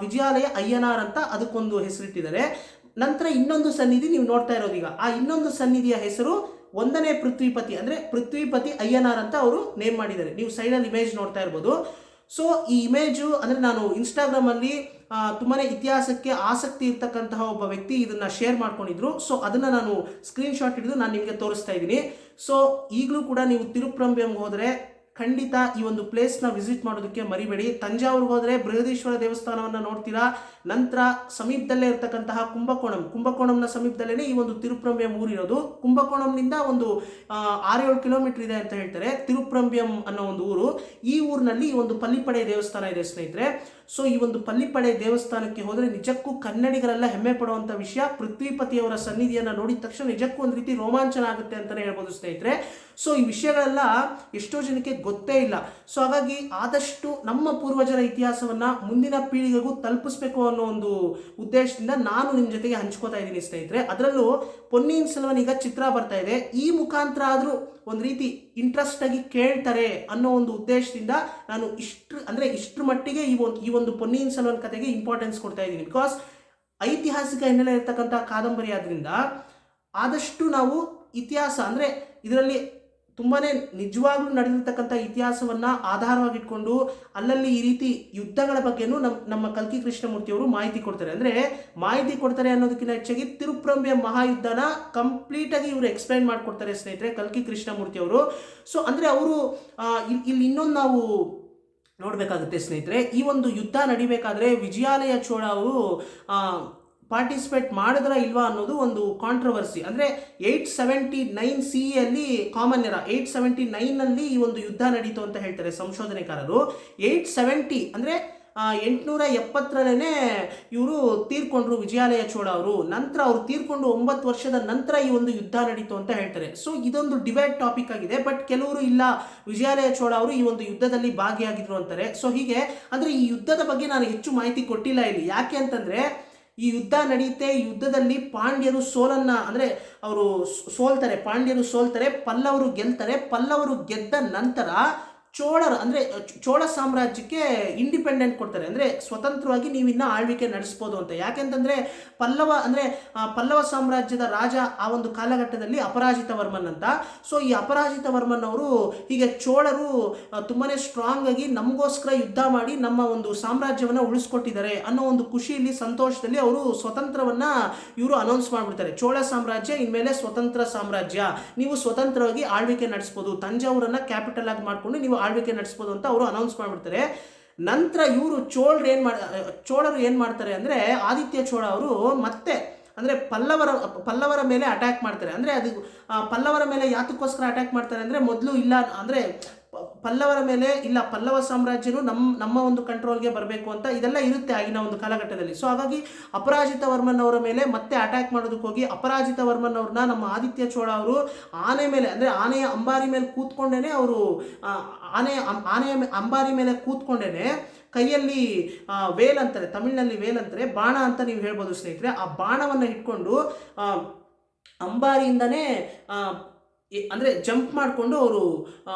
[SPEAKER 1] ವಿಜಯಾಲಯ ಅಯ್ಯನಾರ್ ಅಂತ ಅದಕ್ಕೊಂದು ಹೆಸರಿಟ್ಟಿದ್ದಾರೆ. ನಂತರ ಇನ್ನೊಂದು ಸನ್ನಿಧಿ ನೀವು ನೋಡ್ತಾ ಇರೋದು ಈಗ, ಆ ಇನ್ನೊಂದು ಸನ್ನಿಧಿಯ ಹೆಸರು 1ನೇ ಪೃಥ್ವಿಪತಿ, ಅಂದ್ರೆ ಪೃಥ್ವಿಪತಿ ಅಯ್ಯನಾರ್ ಅಂತ ಅವರು ನೇಮ್ ಮಾಡಿದ್ದಾರೆ. ನೀವು ಸೈಡಲ್ಲಿ ಇಮೇಜ್ ನೋಡ್ತಾ ಇರ್ಬೋದು. ಸೊ ಈ ಇಮೇಜು ಅಂದರೆ ನಾನು ಇನ್ಸ್ಟಾಗ್ರಾಮಲ್ಲಿ ತುಂಬಾ ಇತಿಹಾಸಕ್ಕೆ ಆಸಕ್ತಿ ಇರ್ತಕ್ಕಂತಹ ಒಬ್ಬ ವ್ಯಕ್ತಿ ಇದನ್ನು ಶೇರ್ ಮಾಡ್ಕೊಂಡಿದ್ರು. ಸೊ ಅದನ್ನು ನಾನು ಸ್ಕ್ರೀನ್ಶಾಟ್ ಹಿಡಿದು ನಾನು ನಿಮಗೆ ತೋರಿಸ್ತಾ ಇದ್ದೀನಿ. ಸೊ ಈಗಲೂ ಕೂಡ ನೀವು ತಿರುಪ್ರಂಬಿಯಂಗೆ ಹೋದರೆ ಖಂಡಿತ ಈ ಒಂದು ಪ್ಲೇಸ್ನ ವಿಸಿಟ್ ಮಾಡೋದಕ್ಕೆ ಮರಿಬೇಡಿ. ತಂಜಾವೂರಿಗೆ ಹೋದರೆ ಬೃಹದೀಶ್ವರ ದೇವಸ್ಥಾನವನ್ನು ನೋಡ್ತೀರಾ. ನಂತರ ಸಮೀಪದಲ್ಲೇ ಇರ್ತಕ್ಕಂತಹ ಕುಂಭಕೋಣಂನ ಸಮೀಪದಲ್ಲೇ ಈ ಒಂದು ತಿರುಪ್ರಂಬಿಯಂ ಊರಿರೋದು. ಕುಂಭಕೋಣಂನಿಂದ ಒಂದು 6-7 ಕಿಲೋಮೀಟರ್ ಇದೆ ಅಂತ ಹೇಳ್ತಾರೆ ತಿರುಪ್ರಂಬಿಯಂ ಅನ್ನೋ ಒಂದು ಊರು. ಈ ಊರಿನಲ್ಲಿ ಈ ಒಂದು ಪಲ್ಲಿಪಡೆ ದೇವಸ್ಥಾನ ಇದೆ ಸ್ನೇಹಿತರೆ. ಸೊ ಈ ಒಂದು ಪಲ್ಲಿಪಡೆ ದೇವಸ್ಥಾನಕ್ಕೆ ಹೋದರೆ ನಿಜಕ್ಕೂ ಕನ್ನಡಿಗರೆಲ್ಲ ಹೆಮ್ಮೆ ಪಡುವಂಥ ವಿಷಯ. ಪೃಥ್ವಿಪತಿಯವರ ಸನ್ನಿಧಿಯನ್ನು ನೋಡಿದ ತಕ್ಷಣ ನಿಜಕ್ಕೂ ಒಂದು ರೀತಿ ರೋಮಾಂಚನ ಆಗುತ್ತೆ ಅಂತಲೇ ಹೇಳ್ಬೋದು ಸ್ನೇಹಿತರೆ. ಸೊ ಈ ವಿಷಯಗಳೆಲ್ಲ ಎಷ್ಟೋ ಜನಕ್ಕೆ ಗೊತ್ತೇ ಇಲ್ಲ. ಸೊ ಹಾಗಾಗಿ ಆದಷ್ಟು ನಮ್ಮ ಪೂರ್ವಜರ ಇತಿಹಾಸವನ್ನು ಮುಂದಿನ ಪೀಳಿಗೆಗೂ ತಲುಪಿಸ್ಬೇಕು ಅನ್ನೋ ಒಂದು ಉದ್ದೇಶದಿಂದ ನಾನು ನಿಮ್ಮ ಜೊತೆಗೆ ಹಂಚ್ಕೋತಾ ಇದ್ದೀನಿ ಸ್ನೇಹಿತರೆ. ಅದರಲ್ಲೂ ಪೊನ್ನಿಯಿನ್ ಸೆಲ್ವನ್ ಈಗ ಚಿತ್ರ ಬರ್ತಾ ಇದೆ, ಈ ಮುಖಾಂತರ ಆದರೂ ಒಂದು ರೀತಿ ಇಂಟ್ರೆಸ್ಟ್ ಆಗಿ ಕೇಳ್ತಾರೆ ಅನ್ನೋ ಒಂದು ಉದ್ದೇಶದಿಂದ ನಾನು ಇಷ್ಟರ ಮಟ್ಟಿಗೆ ಈ ಒಂದು ಪೊನ್ನಿಯಿನ್ ಸೆಲ್ವನ್ ಕಥೆಗೆ ಇಂಪಾರ್ಟೆನ್ಸ್ ಕೊಡ್ತಾ ಇದ್ದೀನಿ. ಬಿಕಾಸ್ ಐತಿಹಾಸಿಕ ಹಿನ್ನೆಲೆ ಇರತಕ್ಕಂಥ ಕಾದಂಬರಿ ಆದ್ರಿಂದ ಆದಷ್ಟು ನಾವು ಇತಿಹಾಸ ಅಂದರೆ ಇದರಲ್ಲಿ ತುಂಬಾ ನಿಜವಾಗ್ಲೂ ನಡೆದಿರ್ತಕ್ಕಂಥ ಇತಿಹಾಸವನ್ನು ಆಧಾರವಾಗಿಟ್ಕೊಂಡು ಅಲ್ಲಲ್ಲಿ ಈ ರೀತಿ ಯುದ್ಧಗಳ ಬಗ್ಗೆನೂ ನಮ್ಮ ಕಲ್ಕಿ ಕೃಷ್ಣಮೂರ್ತಿಯವರು ಮಾಹಿತಿ ಕೊಡ್ತಾರೆ. ಅಂದರೆ ಮಾಹಿತಿ ಕೊಡ್ತಾರೆ ಅನ್ನೋದಕ್ಕಿಂತ ಹೆಚ್ಚಾಗಿ ತಿರುಪ್ರಂಬಿಯ ಮಹಾಯುದ್ಧನ ಕಂಪ್ಲೀಟಾಗಿ ಇವರು ಎಕ್ಸ್ಪ್ಲೈನ್ ಮಾಡಿಕೊಡ್ತಾರೆ ಸ್ನೇಹಿತರೆ ಕಲ್ಕಿ ಕೃಷ್ಣಮೂರ್ತಿಯವರು. ಸೊ ಅಂದರೆ ಅವರು ಇಲ್ಲಿ ಇನ್ನೊಂದು ನಾವು ನೋಡಬೇಕಾಗುತ್ತೆ ಸ್ನೇಹಿತರೆ, ಈ ಒಂದು ಯುದ್ಧ ನಡಿಬೇಕಾದ್ರೆ ವಿಜಯಾಲಯ ಚೋಳ ಅವರು ಪಾರ್ಟಿಸಿಪೇಟ್ ಮಾಡಿದ್ರ ಇಲ್ವಾ ಅನ್ನೋದು ಒಂದು ಕಾಂಟ್ರವರ್ಸಿ. ಅಂದರೆ 879 CE ಕಾಮನ್ ಎರಾ 879 ಈ ಒಂದು ಯುದ್ಧ ನಡೀತು ಅಂತ ಹೇಳ್ತಾರೆ ಸಂಶೋಧನೆಕಾರರು. 870 ಅಂದರೆ 870ರಲ್ಲೇ ಇವರು ತೀರ್ಕೊಂಡ್ರು ವಿಜಯಾಲಯ ಚೋಳ ಅವರು. ನಂತರ ಅವರು ತೀರ್ಕೊಂಡು 9 ವರ್ಷದ ನಂತರ ಈ ಒಂದು ಯುದ್ಧ ನಡೀತು ಅಂತ ಹೇಳ್ತಾರೆ. ಸೊ ಇದೊಂದು ಡಿಬೇಟ್ ಟಾಪಿಕ್ ಆಗಿದೆ. ಬಟ್ ಕೆಲವರು ಇಲ್ಲ, ವಿಜಯಾಲಯ ಚೋಳ ಅವರು ಈ ಒಂದು ಯುದ್ಧದಲ್ಲಿ ಭಾಗಿಯಾಗಿದ್ರು ಅಂತಾರೆ. ಸೊ ಹೀಗೆ ಅಂದರೆ ಈ ಯುದ್ಧದ ಬಗ್ಗೆ ನಾನು ಹೆಚ್ಚು ಮಾಹಿತಿ ಕೊಟ್ಟಿಲ್ಲ ಇಲ್ಲಿ. ಯಾಕೆ ಅಂತಂದರೆ ಈ ಯುದ್ಧ ನಡೆಯುತ್ತೆ, ಈ ಯುದ್ಧದಲ್ಲಿ ಪಾಂಡ್ಯರು ಸೋಲನ್ನ ಅಂದರೆ ಅವರು ಸೋಲ್ತಾರೆ, ಪಾಂಡ್ಯರು ಸೋಲ್ತಾರೆ, ಪಲ್ಲವರು ಗೆಲ್ತಾರೆ. ಪಲ್ಲವರು ಗೆದ್ದ ನಂತರ ಚೋಳರು ಅಂದರೆ ಚೋಳ ಸಾಮ್ರಾಜ್ಯಕ್ಕೆ ಇಂಡಿಪೆಂಡೆಂಟ್ ಕೊಡ್ತಾರೆ, ಅಂದರೆ ಸ್ವತಂತ್ರವಾಗಿ ನೀವಿನ್ನ ಆಳ್ವಿಕೆ ನಡೆಸ್ಬೋದು ಅಂತ. ಯಾಕೆಂತಂದರೆ ಪಲ್ಲವ ಸಾಮ್ರಾಜ್ಯದ ರಾಜ ಆ ಒಂದು ಕಾಲಘಟ್ಟದಲ್ಲಿ ಅಪರಾಜಿತ ವರ್ಮನ್ ಅಂತ. ಸೊ ಈ ಅಪರಾಜಿತ ವರ್ಮನ್ ಅವರು ಹೀಗೆ ಚೋಳರು ತುಂಬಾ ಸ್ಟ್ರಾಂಗ್ ಆಗಿ ನಮಗೋಸ್ಕರ ಯುದ್ಧ ಮಾಡಿ ನಮ್ಮ ಒಂದು ಸಾಮ್ರಾಜ್ಯವನ್ನು ಉಳಿಸ್ಕೊಟ್ಟಿದ್ದಾರೆ ಅನ್ನೋ ಒಂದು ಖುಷಿಯಲ್ಲಿ ಸಂತೋಷದಲ್ಲಿ ಅವರು ಸ್ವತಂತ್ರವನ್ನು ಇವರು ಅನೌನ್ಸ್ ಮಾಡಿಬಿಡ್ತಾರೆ. ಚೋಳ ಸಾಮ್ರಾಜ್ಯ ಇನ್ಮೇಲೆ ಸ್ವತಂತ್ರ ಸಾಮ್ರಾಜ್ಯ, ನೀವು ಸ್ವತಂತ್ರವಾಗಿ ಆಳ್ವಿಕೆ ನಡೆಸ್ಬೋದು, ತಂಜಾವೂರನ್ನು ಕ್ಯಾಪಿಟಲ್ ಆಗಿ ಮಾಡಿಕೊಂಡು ನೀವು ಆಳ್ವಿಕೆ ನಡೆಸ್ಬೋದು ಅಂತ ಅವರು ಅನೌನ್ಸ್ ಮಾಡಿಬಿಡ್ತಾರೆ. ನಂತರ ಇವರು ಚೋಳರು ಏನು ಮಾಡ್ತಾರೆ ಅಂದರೆ ಆದಿತ್ಯ ಚೋಳ ಅವರು ಮತ್ತೆ ಅಂದರೆ ಪಲ್ಲವರ ಮೇಲೆ ಅಟ್ಯಾಕ್ ಮಾಡ್ತಾರೆ. ಅಂದರೆ ಅದು ಪಲ್ಲವರ ಮೇಲೆ ಯಾತಕ್ಕೋಸ್ಕರ ಅಟ್ಯಾಕ್ ಮಾಡ್ತಾರೆ ಅಂದರೆ ಮೊದಲು ಇಲ್ಲ ಅಂದರೆ ಪಲ್ಲವರ ಮೇಲೆ ಇಲ್ಲ, ಪಲ್ಲವ ಸಾಮ್ರಾಜ್ಯನು ನಮ್ಮ ಒಂದು ಕಂಟ್ರೋಲ್ಗೆ ಬರಬೇಕು ಅಂತ ಇದೆಲ್ಲ ಇರುತ್ತೆ ಆಗಿನ ಒಂದು ಕಾಲಘಟ್ಟದಲ್ಲಿ. ಸೊ ಹಾಗಾಗಿ ಅಪರಾಜಿತ ವರ್ಮನ್ ಅವರ ಮೇಲೆ ಮತ್ತೆ ಅಟ್ಯಾಕ್ ಮಾಡೋದಕ್ಕೆ ಹೋಗಿ ಅಪರಾಜಿತ ವರ್ಮನ್ ಅವ್ರನ್ನ ನಮ್ಮ ಆದಿತ್ಯ ಚೋಳ ಅವರು ಆನೆ ಮೇಲೆ ಅಂದರೆ ಆನೆಯ ಅಂಬಾರಿ ಮೇಲೆ ಕೂತ್ಕೊಂಡೇನೆ ಅವರು ಆನೆಯ ಅಂಬಾರಿ ಮೇಲೆ ಕೂತ್ಕೊಂಡೇನೆ ಕೈಯಲ್ಲಿ ವೇಲ್ ಅಂತಾರೆ, ತಮಿಳಿನಲ್ಲಿ ವೇಲ್ ಅಂತಾರೆ, ಬಾಣ ಅಂತ ನೀವು ಹೇಳ್ಬೋದು ಸ್ನೇಹಿತರೆ. ಆ ಬಾಣವನ್ನು ಇಟ್ಕೊಂಡು ಅಂಬಾರಿಯಿಂದನೇ ಅಂದರೆ ಜಂಪ್ ಮಾಡಿಕೊಂಡು ಅವರು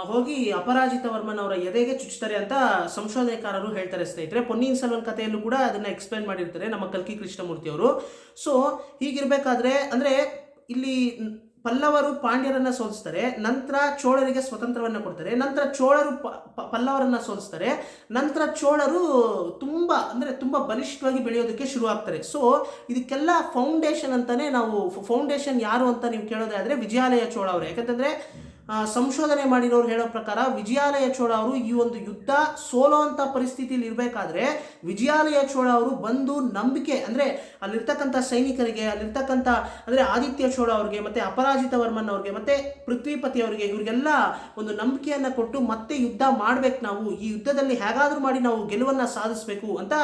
[SPEAKER 1] ಹೋಗಿ ಅಪರಾಜಿತ ವರ್ಮನ್ ಅವರ ಎದೆಗೆ ಚುಚ್ಚುತ್ತಾರೆ ಅಂತ ಸಂಶೋಧನೆಕಾರರು ಹೇಳ್ತಾರೆ ಸ್ನೇಹಿತರೆ. ಪೊನ್ನಿಯಿನ್ ಸೆಲ್ವನ್ ಕಥೆಯಲ್ಲೂ ಕೂಡ ಅದನ್ನು ಎಕ್ಸ್ಪ್ಲೈನ್ ಮಾಡಿರ್ತಾರೆ ನಮ್ಮ ಕಲ್ಕಿ ಕೃಷ್ಣಮೂರ್ತಿಯವರು. ಸೊ ಹೀಗಿರಬೇಕಾದ್ರೆ ಅಂದರೆ ಇಲ್ಲಿ ಪಲ್ಲವರು ಪಾಂಡ್ಯರನ್ನು ಸೋಲಿಸ್ತಾರೆ, ನಂತರ ಚೋಳರಿಗೆ ಸ್ವತಂತ್ರವನ್ನು ಕೊಡ್ತಾರೆ, ನಂತರ ಚೋಳರು ಪಲ್ಲವರನ್ನು ಸೋಲಿಸ್ತಾರೆ, ನಂತರ ಚೋಳರು ತುಂಬ ಬಲಿಷ್ಠವಾಗಿ ಬೆಳೆಯೋದಕ್ಕೆ ಶುರು ಆಗ್ತಾರೆ. ಸೊ ಇದಕ್ಕೆಲ್ಲ ಫೌಂಡೇಶನ್ ಅಂತಲೇ ನಾವು ಫೌಂಡೇಶನ್ ಯಾರು ಅಂತ ನೀವು ಕೇಳೋದೇ ಆದರೆ ವಿಜಯಾಲಯ ಚೋಳ ಅವರು. ಯಾಕಂತಂದರೆ ಸಂಶೋಧನೆ ಮಾಡಿರೋರು ಹೇಳೋ ಪ್ರಕಾರ ವಿಜಯಾಲಯ ಚೋಳ ಅವರು ಈ ಒಂದು ಯುದ್ಧ ಸೋಲೋ ಅಂತ ಪರಿಸ್ಥಿತಿಯಲ್ಲಿ ಇರಬೇಕಾದ್ರೆ ವಿಜಯಾಲಯ ಚೋಳ ಅವರು ಬಂದು ನಂಬಿಕೆ ಅಂದರೆ ಅಲ್ಲಿರ್ತಕ್ಕಂಥ ಸೈನಿಕರಿಗೆ, ಅಲ್ಲಿರ್ತಕ್ಕಂಥ ಅಂದರೆ ಆದಿತ್ಯ ಚೋಳ ಅವ್ರಿಗೆ ಮತ್ತು ಅಪರಾಜಿತ ವರ್ಮನ್ ಅವ್ರಿಗೆ ಮತ್ತು ಪೃಥ್ವಿಪತಿ ಅವರಿಗೆ ಇವರಿಗೆಲ್ಲ ಒಂದು ನಂಬಿಕೆಯನ್ನು ಕೊಟ್ಟು ಮತ್ತೆ ಯುದ್ಧ ಮಾಡಬೇಕು, ನಾವು ಈ ಯುದ್ಧದಲ್ಲಿ ಹೇಗಾದರೂ ಮಾಡಿ ನಾವು ಗೆಲುವನ್ನು ಸಾಧಿಸಬೇಕು ಅಂತ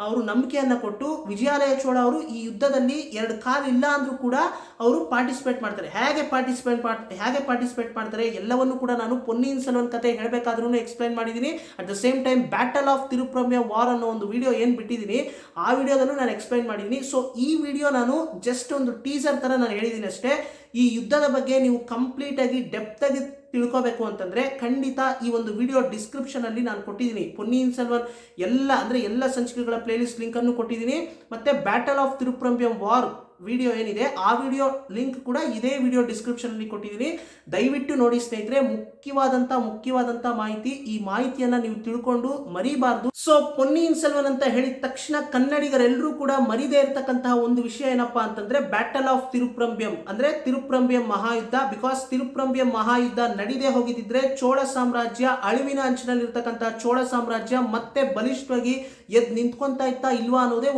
[SPEAKER 1] ಅವರು ನಂಬಿಕೆಯನ್ನು ಕೊಟ್ಟು ವಿಜಯಾಲಯ ಚೋಳ ಅವರು ಈ ಯುದ್ಧದಲ್ಲಿ 2 ಕಾಲು ಇಲ್ಲ ಅಂದರೂ ಕೂಡ ಅವರು ಪಾರ್ಟಿಸಿಪೇಟ್ ಮಾಡ್ತಾರೆ. ಹೇಗೆ ಪಾರ್ಟಿಸಿಪೇಟ್ ಮಾಡ್ತಾರೆ ಎಲ್ಲವನ್ನು ಕೂಡ ನಾನು ಪೊನ್ನಿಯಿನ್ ಸೆಲ್ವನ್ ಕತೆ ಹೇಳಬೇಕಾದ್ರೂ ಎಕ್ಸ್ಪ್ಲೈನ್ ಮಾಡಿದ್ದೀನಿ. At the same time battle of Tiruppurambiyam war ಅನ್ನೋ ಒಂದು ವಿಡಿಯೋ ಏನು ಬಿಟ್ಟಿದ್ದೀನಿ ಆ ವಿಡಿಯೋದಲ್ಲೂ ನಾನು ಎಕ್ಸ್ಪ್ಲೈನ್ ಮಾಡಿದ್ದೀನಿ. ಸೊ ಈ ವಿಡಿಯೋ ನಾನು ಜಸ್ಟ್ ಒಂದು ಟೀಸರ್ ಥರ ನಾನು ಹೇಳಿದ್ದೀನಿ ಅಷ್ಟೇ. ಈ ಯುದ್ಧದ ಬಗ್ಗೆ ನೀವು ಕಂಪ್ಲೀಟಾಗಿ ಡೆಪ್ತಾಗಿ ತಿಳ್ಕೋಬೇಕು ಅಂತಂದರೆ ಖಂಡಿತ ಈ ಒಂದು ವಿಡಿಯೋ ಡಿಸ್ಕ್ರಿಪ್ಷನಲ್ಲಿ ನಾನು ಕೊಟ್ಟಿದ್ದೀನಿ. ಪೊನ್ನಿಯಿನ್ ಸೆಲ್ವನ್ ಎಲ್ಲ ಸಂಚಿಕೆಗಳ ಪ್ಲೇಲಿಸ್ಟ್ ಲಿಂಕನ್ನು ಕೊಟ್ಟಿದ್ದೀನಿ. ಮತ್ತು ಬ್ಯಾಟಲ್ ಆಫ್ ತಿರುಪ್ರಮ್ಯಂ ವಾರ್ ವಿಡಿಯೋ ಏನಿದೆ ಆ ವಿಡಿಯೋ ಲಿಂಕ್ ಕೂಡ ಇದೇ ವಿಡಿಯೋ ಡಿಸ್ಕ್ರಿಪ್ಷನಲ್ಲಿ ಕೊಟ್ಟಿದ್ದೀನಿ. ದಯವಿಟ್ಟು ನೋಡಿ ಸ್ನೇಹಿತರೆ, ಮುಖ್ಯವಾದಂಥ ಮಾಹಿತಿ. ಈ ಮಾಹಿತಿಯನ್ನು ನೀವು ತಿಳ್ಕೊಂಡು ಮರಿಬಾರ್ದು. ಸೊ ಪೊನ್ನಿಯಿನ್ ಸೆಲ್ವನ್ ಅಂತ ಹೇಳಿದ ತಕ್ಷಣ ಕನ್ನಡಿಗರೆಲ್ಲರೂ ಕೂಡ ಮರಿದೇ ಇರತಕ್ಕಂತಹ ಒಂದು ವಿಷಯ ಏನಪ್ಪಾ ಅಂತಂದ್ರೆ ಬ್ಯಾಟಲ್ ಆಫ್ ತಿರುಪ್ರಮ್ಯಂ, ಅಂದ್ರೆ ತಿರುಪ್ರಮ್ಯಂ ಮಹಾಯುದ್ಧ. ಬಿಕಾಸ್ ತಿರುಪ್ರಮ್ಯಂ ಮಹಾಯುದ್ಧ ನಡೀದೇ ಹೋಗಿದ್ದಿದ್ರೆ ಚೋಳ ಸಾಮ್ರಾಜ್ಯ ಅಳಿವಿನ ಅಂಚಿನಲ್ಲಿರ್ತಕ್ಕಂತಹ ಚೋಳ ಸಾಮ್ರಾಜ್ಯ ಮತ್ತೆ ಬಲಿಷ್ಠವಾಗಿ ಎದ್ದು ನಿಂತ್ಕೊಂತ ಇತ್ತಾ ಇಲ್ವಾ ಅನ್ನೋದೇ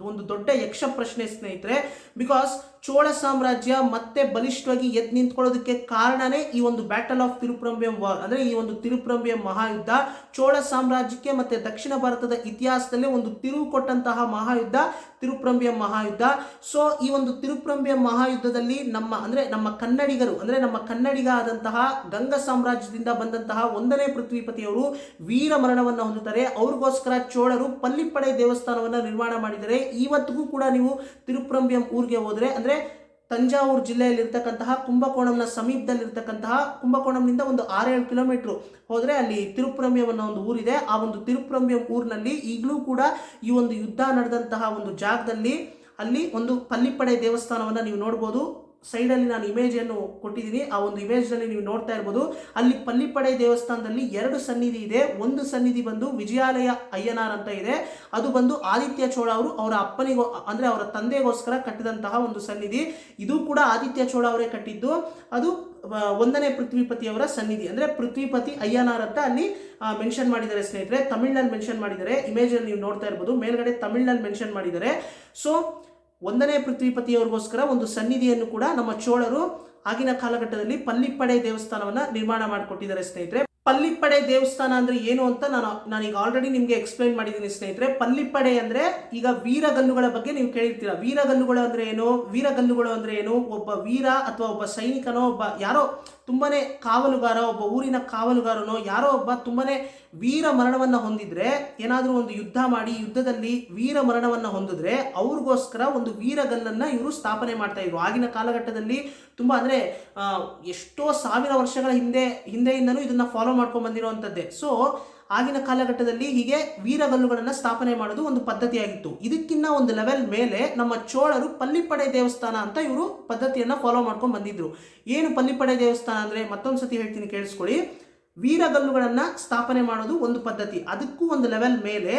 [SPEAKER 1] ಒಂದು ದೊಡ್ಡ ಯಕ್ಷ ಪ್ರಶ್ನೆ ಸ್ನೇಹಿತರೆ. ಬಿಕಾಸ್ ಚೋಳ ಸಾಮ್ರಾಜ್ಯ ಮತ್ತೆ ಬಲಿಷ್ಠವಾಗಿ ಎದ್ದು ನಿಂತ್ಕೊಳ್ಳೋದಕ್ಕೆ ಕಾರಣನೇ ಈ ಒಂದು ಬ್ಯಾಟಲ್ ಆಫ್ ತಿರುಪ್ರಮ್ಯಂ ವಾರ್, ಅಂದ್ರೆ ಈ ಒಂದು ತಿರುಪ್ರಮ್ಯಂ ಮಹಾಯುದ್ಧ. ಚೋಳ ಸಾಮ್ರಾಜ್ಯಕ್ಕೆ ಮತ್ತೆ ದಕ್ಷಿಣ ಭಾರತದ ಇತಿಹಾಸದಲ್ಲಿ ಒಂದು ತಿರುವು ಕೊಟ್ಟಂತಹ ಮಹಾಯುದ್ಧ ತಿರುಪ್ರಮ್ಯಂ ಮಹಾಯುದ್ಧ. ಸೊ ಈ ಒಂದು ತಿರುಪ್ರಮ್ಯಂ ಮಹಾಯುದ್ಧದಲ್ಲಿ ನಮ್ಮ ಕನ್ನಡಿಗರು, ನಮ್ಮ ಕನ್ನಡಿಗ ಆದಂತಹ ಗಂಗ ಸಾಮ್ರಾಜ್ಯದಿಂದ ಬಂದಂತಹ 1ನೇ ಪೃಥ್ವಿಪತಿಯವರು ವೀರ ಮರಣವನ್ನು ಹೊಂದುತ್ತಾರೆ. ಅವ್ರಿಗೋಸ್ಕರ ಚೋಳರು ಪಲ್ಲಿಪ್ಪಡೆ ದೇವಸ್ಥಾನವನ್ನು ನಿರ್ಮಾಣ ಮಾಡಿದ್ದಾರೆ. ಇವತ್ತಿಗೂ ಕೂಡ ನೀವು ತಿರುಪ್ರಮ್ಯಂ ಊರಿಗೆ ಹೋದ್ರೆ, ಅಂದ್ರೆ ತಂಜಾವೂರು ಜಿಲ್ಲೆಯಲ್ಲಿರ್ತಕ್ಕಂತಹ ಕುಂಭಕೋಣಂನ ಸಮೀಪದಲ್ಲಿರ್ತಕ್ಕಂತಹ ಕುಂಭಕೋಣಂನಿಂದ ಒಂದು 6-7 ಕಿಲೋಮೀಟರ್ ಹೋದರೆ ಅಲ್ಲಿ ತಿರುಪ್ರಮ್ಯಂ ಅನ್ನೋ ಒಂದು ಊರಿದೆ. ಆ ಒಂದು ತಿರುಪ್ರಮ್ಯಂ ಊರಿನಲ್ಲಿ ಈಗಲೂ ಕೂಡ ಈ ಒಂದು ಯುದ್ಧ ನಡೆದಂತಹ ಒಂದು ಜಾಗದಲ್ಲಿ ಅಲ್ಲಿ ಒಂದು ಪಲ್ಲಿಪ್ಪಡೆ ದೇವಸ್ಥಾನವನ್ನು ನೀವು ನೋಡ್ಬೋದು. ಸೈಡಲ್ಲಿ ನಾನು ಇಮೇಜನ್ನು ಕೊಟ್ಟಿದ್ದೀನಿ, ಆ ಒಂದು ಇಮೇಜ್ನಲ್ಲಿ ನೀವು ನೋಡ್ತಾ ಇರ್ಬೋದು. ಅಲ್ಲಿ ಪಲ್ಲಿಪ್ಪಡೆ ದೇವಸ್ಥಾನದಲ್ಲಿ 2 ಸನ್ನಿಧಿ ಇದೆ. ಒಂದು ಸನ್ನಿಧಿ ಬಂದು ವಿಜಯಾಲಯ ಅಯ್ಯನಾರ್ ಅಂತ ಇದೆ. ಅದು ಬಂದು ಆದಿತ್ಯ ಚೋಳ ಅವರು ಅವರ ಅಪ್ಪನಿಗೋ ಅಂದರೆ ಅವರ ತಂದೆಗೋಸ್ಕರ ಕಟ್ಟಿದಂತಹ ಒಂದು ಸನ್ನಿಧಿ. ಇದು ಕೂಡ ಆದಿತ್ಯ ಚೋಳ ಅವರೇ ಕಟ್ಟಿದ್ದು. ಅದು 1ನೇ ಪೃಥ್ವಿಪತಿಯವರ ಸನ್ನಿಧಿ, ಅಂದರೆ ಪೃಥ್ವಿಪತಿ ಅಯ್ಯನಾರ್ ಅಂತ ಅಲ್ಲಿ ಮೆನ್ಷನ್ ಮಾಡಿದ್ದಾರೆ ಸ್ನೇಹಿತರೆ. ತಮಿಳ್ನಲ್ಲಿ ಮೆನ್ಷನ್ ಮಾಡಿದ್ದಾರೆ. ಇಮೇಜಲ್ಲಿ ನೀವು ನೋಡ್ತಾ ಇರ್ಬೋದು, ಮೇಲ್ಗಡೆ ತಮಿಳ್ನಲ್ಲಿ ಮೆನ್ಷನ್ ಮಾಡಿದ್ದಾರೆ. ಸೊ 1ನೇ ಪೃಥ್ವಿಪತಿಯವರಿಗೋಸ್ಕರ ಒಂದು ಸನ್ನಿಧಿಯನ್ನು ಕೂಡ ನಮ್ಮ ಚೋಳರು ಆಗಿನ ಕಾಲಘಟ್ಟದಲ್ಲಿ ಪಲ್ಲಿಪ್ಪಡೆ ದೇವಸ್ಥಾನವನ್ನ ನಿರ್ಮಾಣ ಮಾಡಿಕೊಟ್ಟಿದ್ದಾರೆ ಸ್ನೇಹಿತರೆ. ಪಲ್ಲಿಪ್ಪಡೆ ದೇವಸ್ಥಾನ ಅಂದ್ರೆ ಏನು ಅಂತ ನಾನೀಗ ಆಲ್ರೆಡಿ ನಿಮಗೆ ಎಕ್ಸ್ಪ್ಲೈನ್ ಮಾಡಿದ್ದೀನಿ ಸ್ನೇಹಿತರೆ. ಪಲ್ಲಿಪ್ಪಡೆ ಅಂದ್ರೆ ಈಗ ವೀರಗಲ್ಲುಗಳ ಬಗ್ಗೆ ನೀವು ಕೇಳಿರ್ತೀರಾ. ವೀರಗಲ್ಲುಗಳು ಅಂದ್ರೆ ಏನು? ಒಬ್ಬ ವೀರ ಅಥವಾ ಒಬ್ಬ ಸೈನಿಕನೋ, ಒಬ್ಬ ಯಾರೋ ತುಂಬಾನೇ ಕಾವಲುಗಾರ, ಒಬ್ಬ ಊರಿನ ಕಾವಲುಗಾರನೋ ಯಾರೋ ಒಬ್ಬ ತುಂಬಾನೇ ವೀರ ಮರಣವನ್ನ ಹೊಂದಿದ್ರೆ, ಏನಾದರೂ ಒಂದು ಯುದ್ಧ ಮಾಡಿ ಯುದ್ಧದಲ್ಲಿ ವೀರ ಮರಣವನ್ನ ಹೊಂದಿದ್ರೆ ಅವ್ರಿಗೋಸ್ಕರ ಒಂದು ವೀರಗಲ್ಲನ್ನ ಇವರು ಸ್ಥಾಪನೆ ಮಾಡ್ತಾ ಇದ್ರು. ಆಗಿನ ಕಾಲಘಟ್ಟದಲ್ಲಿ ತುಂಬಾ ಅಂದ್ರೆ ಎಷ್ಟೋ ಸಾವಿರ ವರ್ಷಗಳ ಹಿಂದೆಯಿಂದನೂ ಇದನ್ನ ಫಾಲೋ ಮಾಡ್ಕೊಂಡು ಬಂದಿರುವಂತದ್ದೇ. ಸೊ ಆಗಿನ ಕಾಲಘಟ್ಟದಲ್ಲಿ ಹೀಗೆ ವೀರಗಲ್ಲುಗಳನ್ನು ಸ್ಥಾಪನೆ ಮಾಡೋದು ಒಂದು ಪದ್ಧತಿಯಾಗಿತ್ತು. ಇದಕ್ಕಿಂತ ಒಂದು ಲೆವೆಲ್ ಮೇಲೆ ನಮ್ಮ ಚೋಳರು ಪಲ್ಲಿಪ್ಪಡೆ ದೇವಸ್ಥಾನ ಅಂತ ಇವರು ಪದ್ಧತಿಯನ್ನು ಫಾಲೋ ಮಾಡ್ಕೊಂಡು ಬಂದಿದ್ರು. ಏನು ಪಲ್ಲಿಪ್ಪಡೆ ದೇವಸ್ಥಾನ ಅಂದರೆ, ಮತ್ತೊಂದು ಸತಿ ಹೇಳ್ತೀನಿ ಕೇಳಿಸ್ಕೊಳ್ಳಿ. ವೀರಗಲ್ಲುಗಳನ್ನು ಸ್ಥಾಪನೆ ಮಾಡೋದು ಒಂದು ಪದ್ಧತಿ. ಅದಕ್ಕೂ ಒಂದು ಲೆವೆಲ್ ಮೇಲೆ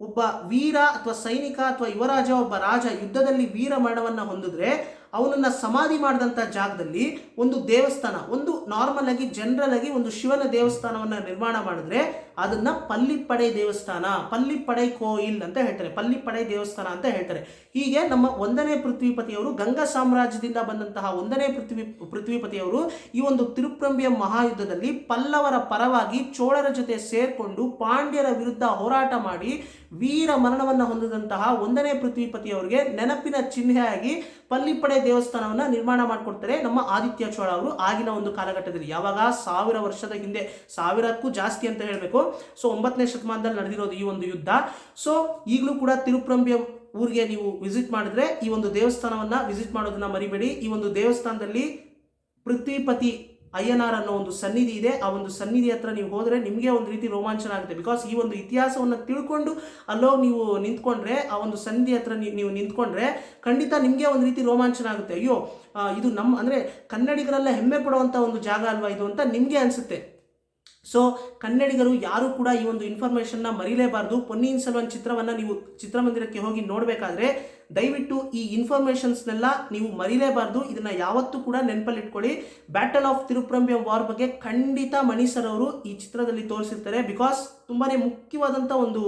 [SPEAKER 1] ಒಬ್ಬ ವೀರ ಅಥವಾ ಸೈನಿಕ ಅಥವಾ ಯುವರಾಜ, ಒಬ್ಬ ರಾಜ ಯುದ್ಧದಲ್ಲಿ ವೀರ ಮರಣವನ್ನು ಹೊಂದಿದ್ರೆ ಅವನನ್ನು ಸಮಾಧಿ ಮಾಡಿದಂಥ ಜಾಗದಲ್ಲಿ ಒಂದು ದೇವಸ್ಥಾನ, ಒಂದು ನಾರ್ಮಲ್ ಆಗಿ ಜನರಲ್ ಆಗಿ ಒಂದು ಶಿವನ ದೇವಸ್ಥಾನವನ್ನು ನಿರ್ಮಾಣ ಮಾಡಿದ್ರೆ ಅದನ್ನ ಪಲ್ಲಿಪ್ಪಡೆ ದೇವಸ್ಥಾನ, ಪಲ್ಲಿಪ್ಪಡೆ ಕೋಯಿಲ್ ಅಂತ ಹೇಳ್ತಾರೆ, ಪಲ್ಲಿಪ್ಪಡೆ ದೇವಸ್ಥಾನ ಅಂತ ಹೇಳ್ತಾರೆ. ಹೀಗೆ ನಮ್ಮ 1ನೇ ಪೃಥ್ವಿಪತಿಯವರು, ಗಂಗಾ ಸಾಮ್ರಾಜ್ಯದಿಂದ ಬಂದಂತಹ 1ನೇ ಪೃಥ್ವಿಪತಿಯವರು ಈ ಒಂದು ತಿರುಪ್ರಮ್ಯಂ ಮಹಾಯುದ್ಧದಲ್ಲಿ ಪಲ್ಲವರ ಪರವಾಗಿ ಚೋಳರ ಜೊತೆ ಸೇರ್ಕೊಂಡು ಪಾಂಡ್ಯರ ವಿರುದ್ಧ ಹೋರಾಟ ಮಾಡಿ ವೀರ ಮರಣವನ್ನು ಹೊಂದಿದಂತಹ 1ನೇ ಪೃಥ್ವಿಪತಿಯವರಿಗೆ ನೆನಪಿನ ಚಿಹ್ನೆಯಾಗಿ ಪಲ್ಲಿಪ್ಪಡೆ ದೇವಸ್ಥಾನವನ್ನು ನಿರ್ಮಾಣ ಮಾಡಿಕೊಡ್ತಾರೆ ನಮ್ಮ ಆದಿತ್ಯ ಚೋಳ ಅವರು. ಆಗಿನ ಒಂದು ಕಾಲಘಟ್ಟದಲ್ಲಿ, ಯಾವಾಗ 1000 ವರ್ಷದ ಹಿಂದೆ, 1000ಕ್ಕೂ ಜಾಸ್ತಿ ಅಂತ ಹೇಳಬೇಕು. ಸೊ 9ನೇ ಶತಮಾನದಲ್ಲಿ ನಡೆದಿರೋದು ಈ ಒಂದು ಯುದ್ಧ. ಸೊ ಈಗಲೂ ಕೂಡ ತಿರುಪ್ರಮ್ಯಂ ಊರಿಗೆ ನೀವು ವಿಸಿಟ್ ಮಾಡಿದ್ರೆ ಈ ಒಂದು ದೇವಸ್ಥಾನವನ್ನು ವಿಸಿಟ್ ಮಾಡೋದನ್ನ ಮರಿಬೇಡಿ. ಈ ಒಂದು ದೇವಸ್ಥಾನದಲ್ಲಿ ಪೃಥ್ವಿಪತಿ ಅಯ್ಯನಾರ್ ಅನ್ನೋ ಒಂದು ಸನ್ನಿಧಿ ಇದೆ. ಆ ಒಂದು ಸನ್ನಿಧಿ ಹತ್ರ ನೀವು ಹೋದರೆ ನಿಮಗೆ ಒಂದು ರೀತಿ ರೋಮಾಂಚನ ಆಗುತ್ತೆ. ಬಿಕಾಸ್ ಈ ಒಂದು ಇತಿಹಾಸವನ್ನು ತಿಳ್ಕೊಂಡು ಅಲ್ಲೋಗಿ ನೀವು ನಿಂತ್ಕೊಂಡ್ರೆ, ಆ ಒಂದು ಸನ್ನಿಧಿ ಹತ್ರ ನೀವು ನಿಂತ್ಕೊಂಡ್ರೆ ಖಂಡಿತ ನಿಮಗೆ ಒಂದು ರೀತಿ ರೋಮಾಂಚನ ಆಗುತ್ತೆ. ಅಯ್ಯೋ, ಇದು ನಮ್ಮ ಅಂದರೆ ಕನ್ನಡಿಗರೆಲ್ಲ ಹೆಮ್ಮೆ ಪಡುವಂಥ ಒಂದು ಜಾಗ ಅಲ್ವಾ ಇದು ಅಂತ ನಿಮಗೆ ಅನಿಸುತ್ತೆ. ಸೊ ಕನ್ನಡಿಗರು ಯಾರು ಕೂಡ ಈ ಒಂದು ಇನ್ಫಾರ್ಮೇಷನ್ನ ಮರಿಲೇಬಾರ್ದು. ಪೊನ್ನಿಯಿನ್ ಸೆಲ್ವನ್ ಚಿತ್ರವನ್ನು ನೀವು ಚಿತ್ರಮಂದಿರಕ್ಕೆ ಹೋಗಿ ನೋಡಬೇಕಾದ್ರೆ ದಯವಿಟ್ಟು ಈ ಇನ್ಫಾರ್ಮೇಷನ್ಸ್ನೆಲ್ಲ ನೀವು ಮರಿಲೇಬಾರ್ದು. ಇದನ್ನ ಯಾವತ್ತೂ ಕೂಡ ನೆನಪಲ್ಲಿಟ್ಕೊಳ್ಳಿ. ಬ್ಯಾಟಲ್ ಆಫ್ ತಿರುಪ್ರಮ್ಯಂ ವಾರ್ ಬಗ್ಗೆ ಖಂಡಿತ ಮಣಿ ಸರ್ ಅವರು ಈ ಚಿತ್ರದಲ್ಲಿ ತೋರಿಸಿರ್ತಾರೆ. ಬಿಕಾಸ್ ತುಂಬಾನೇ ಮುಖ್ಯವಾದಂಥ ಒಂದು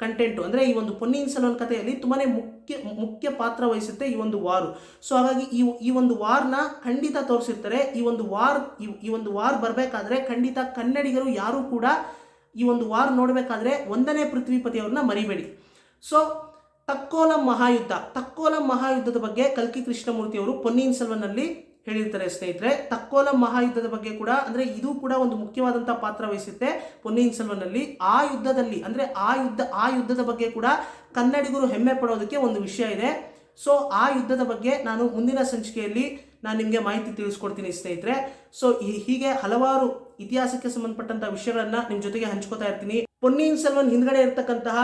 [SPEAKER 1] ಕಂಟೆಂಟು, ಅಂದರೆ ಈ ಒಂದು ಪೊನ್ನಿಯಿನ್ ಸೆಲ್ವನ್ ಕಥೆಯಲ್ಲಿ ತುಂಬಾನೇ ಮುಖ್ಯ ಪಾತ್ರ ವಹಿಸುತ್ತೆ ಈ ಒಂದು ವಾರು. ಸೊ ಹಾಗಾಗಿ ಈ ಒಂದು ವಾರ್ನ ಖಂಡಿತ ತೋರಿಸಿರ್ತಾರೆ. ಈ ಒಂದು ವಾರ್ ಬರಬೇಕಾದ್ರೆ ಖಂಡಿತ ಕನ್ನಡಿಗರು ಯಾರು ಕೂಡ ಈ ಒಂದು ವಾರ್ ನೋಡಬೇಕಾದ್ರೆ 1ನೇ ಪೃಥ್ವಿಪತಿಯವ್ರನ್ನ ಮರಿಬೇಡಿ. ಸೊ ತಕ್ಕೋಲಂ ಮಹಾಯುದ್ಧದ ಬಗ್ಗೆ ಕಲ್ಕಿ ಕೃಷ್ಣಮೂರ್ತಿ ಅವರು ಪೊನ್ನಿಯಿನ್ ಸೆಲ್ವನ್ನಲ್ಲಿ ಹೇಳಿರ್ತಾರೆ ಸ್ನೇಹಿತರೆ. ತಕ್ಕೋಲಂ ಮಹಾಯುದ್ಧದ ಬಗ್ಗೆ ಕೂಡ ಅಂದರೆ ಇದು ಕೂಡ ಒಂದು ಮುಖ್ಯವಾದಂತಹ ಪಾತ್ರ ವಹಿಸುತ್ತೆ ಪೊನ್ನಿಯಿನ್ ಸೆಲ್ವನ್ನಲ್ಲಿ. ಆ ಯುದ್ಧದಲ್ಲಿ ಅಂದರೆ ಆ ಯುದ್ಧದ ಬಗ್ಗೆ ಕೂಡ ಕನ್ನಡಿಗರು ಹೆಮ್ಮೆ ಪಡೋದಕ್ಕೆ ಒಂದು ವಿಷಯ ಇದೆ. ಸೊ ಆ ಯುದ್ಧದ ಬಗ್ಗೆ ನಾನು ಮುಂದಿನ ಸಂಚಿಕೆಯಲ್ಲಿ ನಾನು ನಿಮಗೆ ಮಾಹಿತಿ ತಿಳಿಸ್ಕೊಡ್ತೀನಿ ಸ್ನೇಹಿತರೆ. ಸೊ ಹೀಗೆ ಹಲವಾರು ಇತಿಹಾಸಕ್ಕೆ ಸಂಬಂಧಪಟ್ಟಂತಹ ವಿಷಯಗಳನ್ನ ನಿಮ್ಮ ಜೊತೆಗೆ ಹಂಚ್ಕೋತಾ ಇರ್ತೀನಿ. ಪೊನ್ನಿಯಿನ್ ಸೆಲ್ವನ್ ಹಿಂದ್ಗಡೆ ಇರತಕ್ಕಂತಹ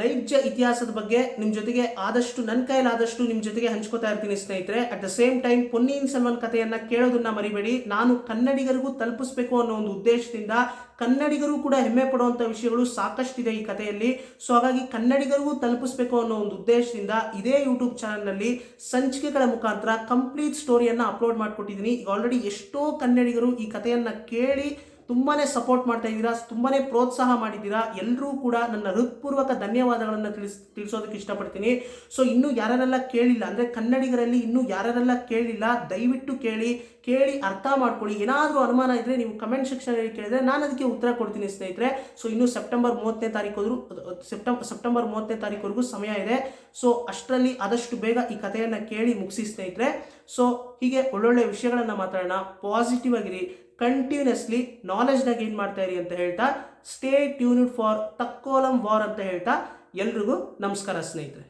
[SPEAKER 1] ನೈಜ ಇತಿಹಾಸದ ಬಗ್ಗೆ ನಿಮ್ಮ ಜೊತೆಗೆ ಆದಷ್ಟು ನನ್ನ ಕೈಲಾದಷ್ಟು ನಿಮ್ಮ ಜೊತೆಗೆ ಹಂಚ್ಕೋತಾ ಇರ್ತೀನಿ ಸ್ನೇಹಿತರೆ. At the same time Ponniyin Selvan ಕಥೆಯನ್ನ ಕೇಳೋದನ್ನ ಮರಿಬೇಡಿ. ನಾನು ಕನ್ನಡಿಗರಿಗೂ ತಲುಪಿಸಬೇಕು ಅನ್ನೋ ಒಂದು ಉದ್ದೇಶದಿಂದ, ಕನ್ನಡಿಗರು ಕೂಡ ಹೆಮ್ಮೆ ಪಡುವಂಥ ವಿಷಯಗಳು ಸಾಕಷ್ಟಿದೆ ಈ ಕಥೆಯಲ್ಲಿ. ಸೊ ಹಾಗಾಗಿ ಕನ್ನಡಿಗರಿಗೂ ತಲುಪಿಸಬೇಕು ಅನ್ನೋ ಒಂದು ಉದ್ದೇಶದಿಂದ ಇದೇ ಯೂಟ್ಯೂಬ್ ಚಾನಲ್ನಲ್ಲಿ ಸಂಚಿಕೆಗಳ ಮುಖಾಂತರ ಕಂಪ್ಲೀಟ್ ಸ್ಟೋರಿಯನ್ನು ಅಪ್ಲೋಡ್ ಮಾಡಿಕೊಟ್ಟಿದ್ದೀನಿ. ಈಗ ಆಲ್ರೆಡಿ ಎಷ್ಟೋ ಕನ್ನಡಿಗರು ಈ ಕಥೆಯನ್ನು ಕೇಳಿ ತುಂಬಾ ಸಪೋರ್ಟ್ ಮಾಡ್ತಾ ಇದ್ದೀರಾ, ತುಂಬಾ ಪ್ರೋತ್ಸಾಹ ಮಾಡಿದ್ದೀರಾ. ಎಲ್ಲರೂ ಕೂಡ ನನ್ನ ಹೃತ್ಪೂರ್ವಕ ಧನ್ಯವಾದಗಳನ್ನು ತಿಳಿಸೋದಕ್ಕೆ ಇಷ್ಟಪಡ್ತೀನಿ. ಸೊ ಇನ್ನೂ ಯಾರೆಲ್ಲ ಕೇಳಿಲ್ಲ ಅಂದರೆ ಕನ್ನಡಿಗರಲ್ಲಿ ಇನ್ನೂ ಯಾರೆಲ್ಲ ಕೇಳಿಲ್ಲ, ದಯವಿಟ್ಟು ಕೇಳಿ ಅರ್ಥ ಮಾಡ್ಕೊಳ್ಳಿ. ಏನಾದರೂ ಅನುಮಾನ ಇದ್ದರೆ ನೀವು ಕಮೆಂಟ್ ಸೆಕ್ಷನಲ್ಲಿ ಕೇಳಿದರೆ ನಾನು ಅದಕ್ಕೆ ಉತ್ತರ ಕೊಡ್ತೀನಿ ಸ್ನೇಹಿತರೆ. ಸೊ ಇನ್ನು ಸೆಪ್ಟೆಂಬರ್ 30ನೇ ತಾರೀಕುವರೆಗೂ ಸಮಯ ಇದೆ. ಸೊ ಅಷ್ಟರಲ್ಲಿ ಆದಷ್ಟು ಬೇಗ ಈ ಕಥೆಯನ್ನು ಕೇಳಿ ಮುಗಿಸಿ ಸ್ನೇಹಿತರೆ. ಸೊ ಹೀಗೆ ಒಳ್ಳೊಳ್ಳೆ ವಿಷಯಗಳನ್ನು ಮಾತಾಡೋಣ, ಪಾಸಿಟಿವ್ ಆಗಿರಿ, ಕಂಟಿನ್ಯೂಸ್ಲಿ ನಾಲೆಜ್ನ ಗೇನ್ ಮಾಡ್ತಾ ಇರಿ ಅಂತ ಹೇಳ್ತಾ, stay tuned for Takkolam war ಅಂತ ಹೇಳ್ತಾ ಎಲ್ರಿಗೂ ನಮಸ್ಕಾರ ಸ್ನೇಹಿತರೆ.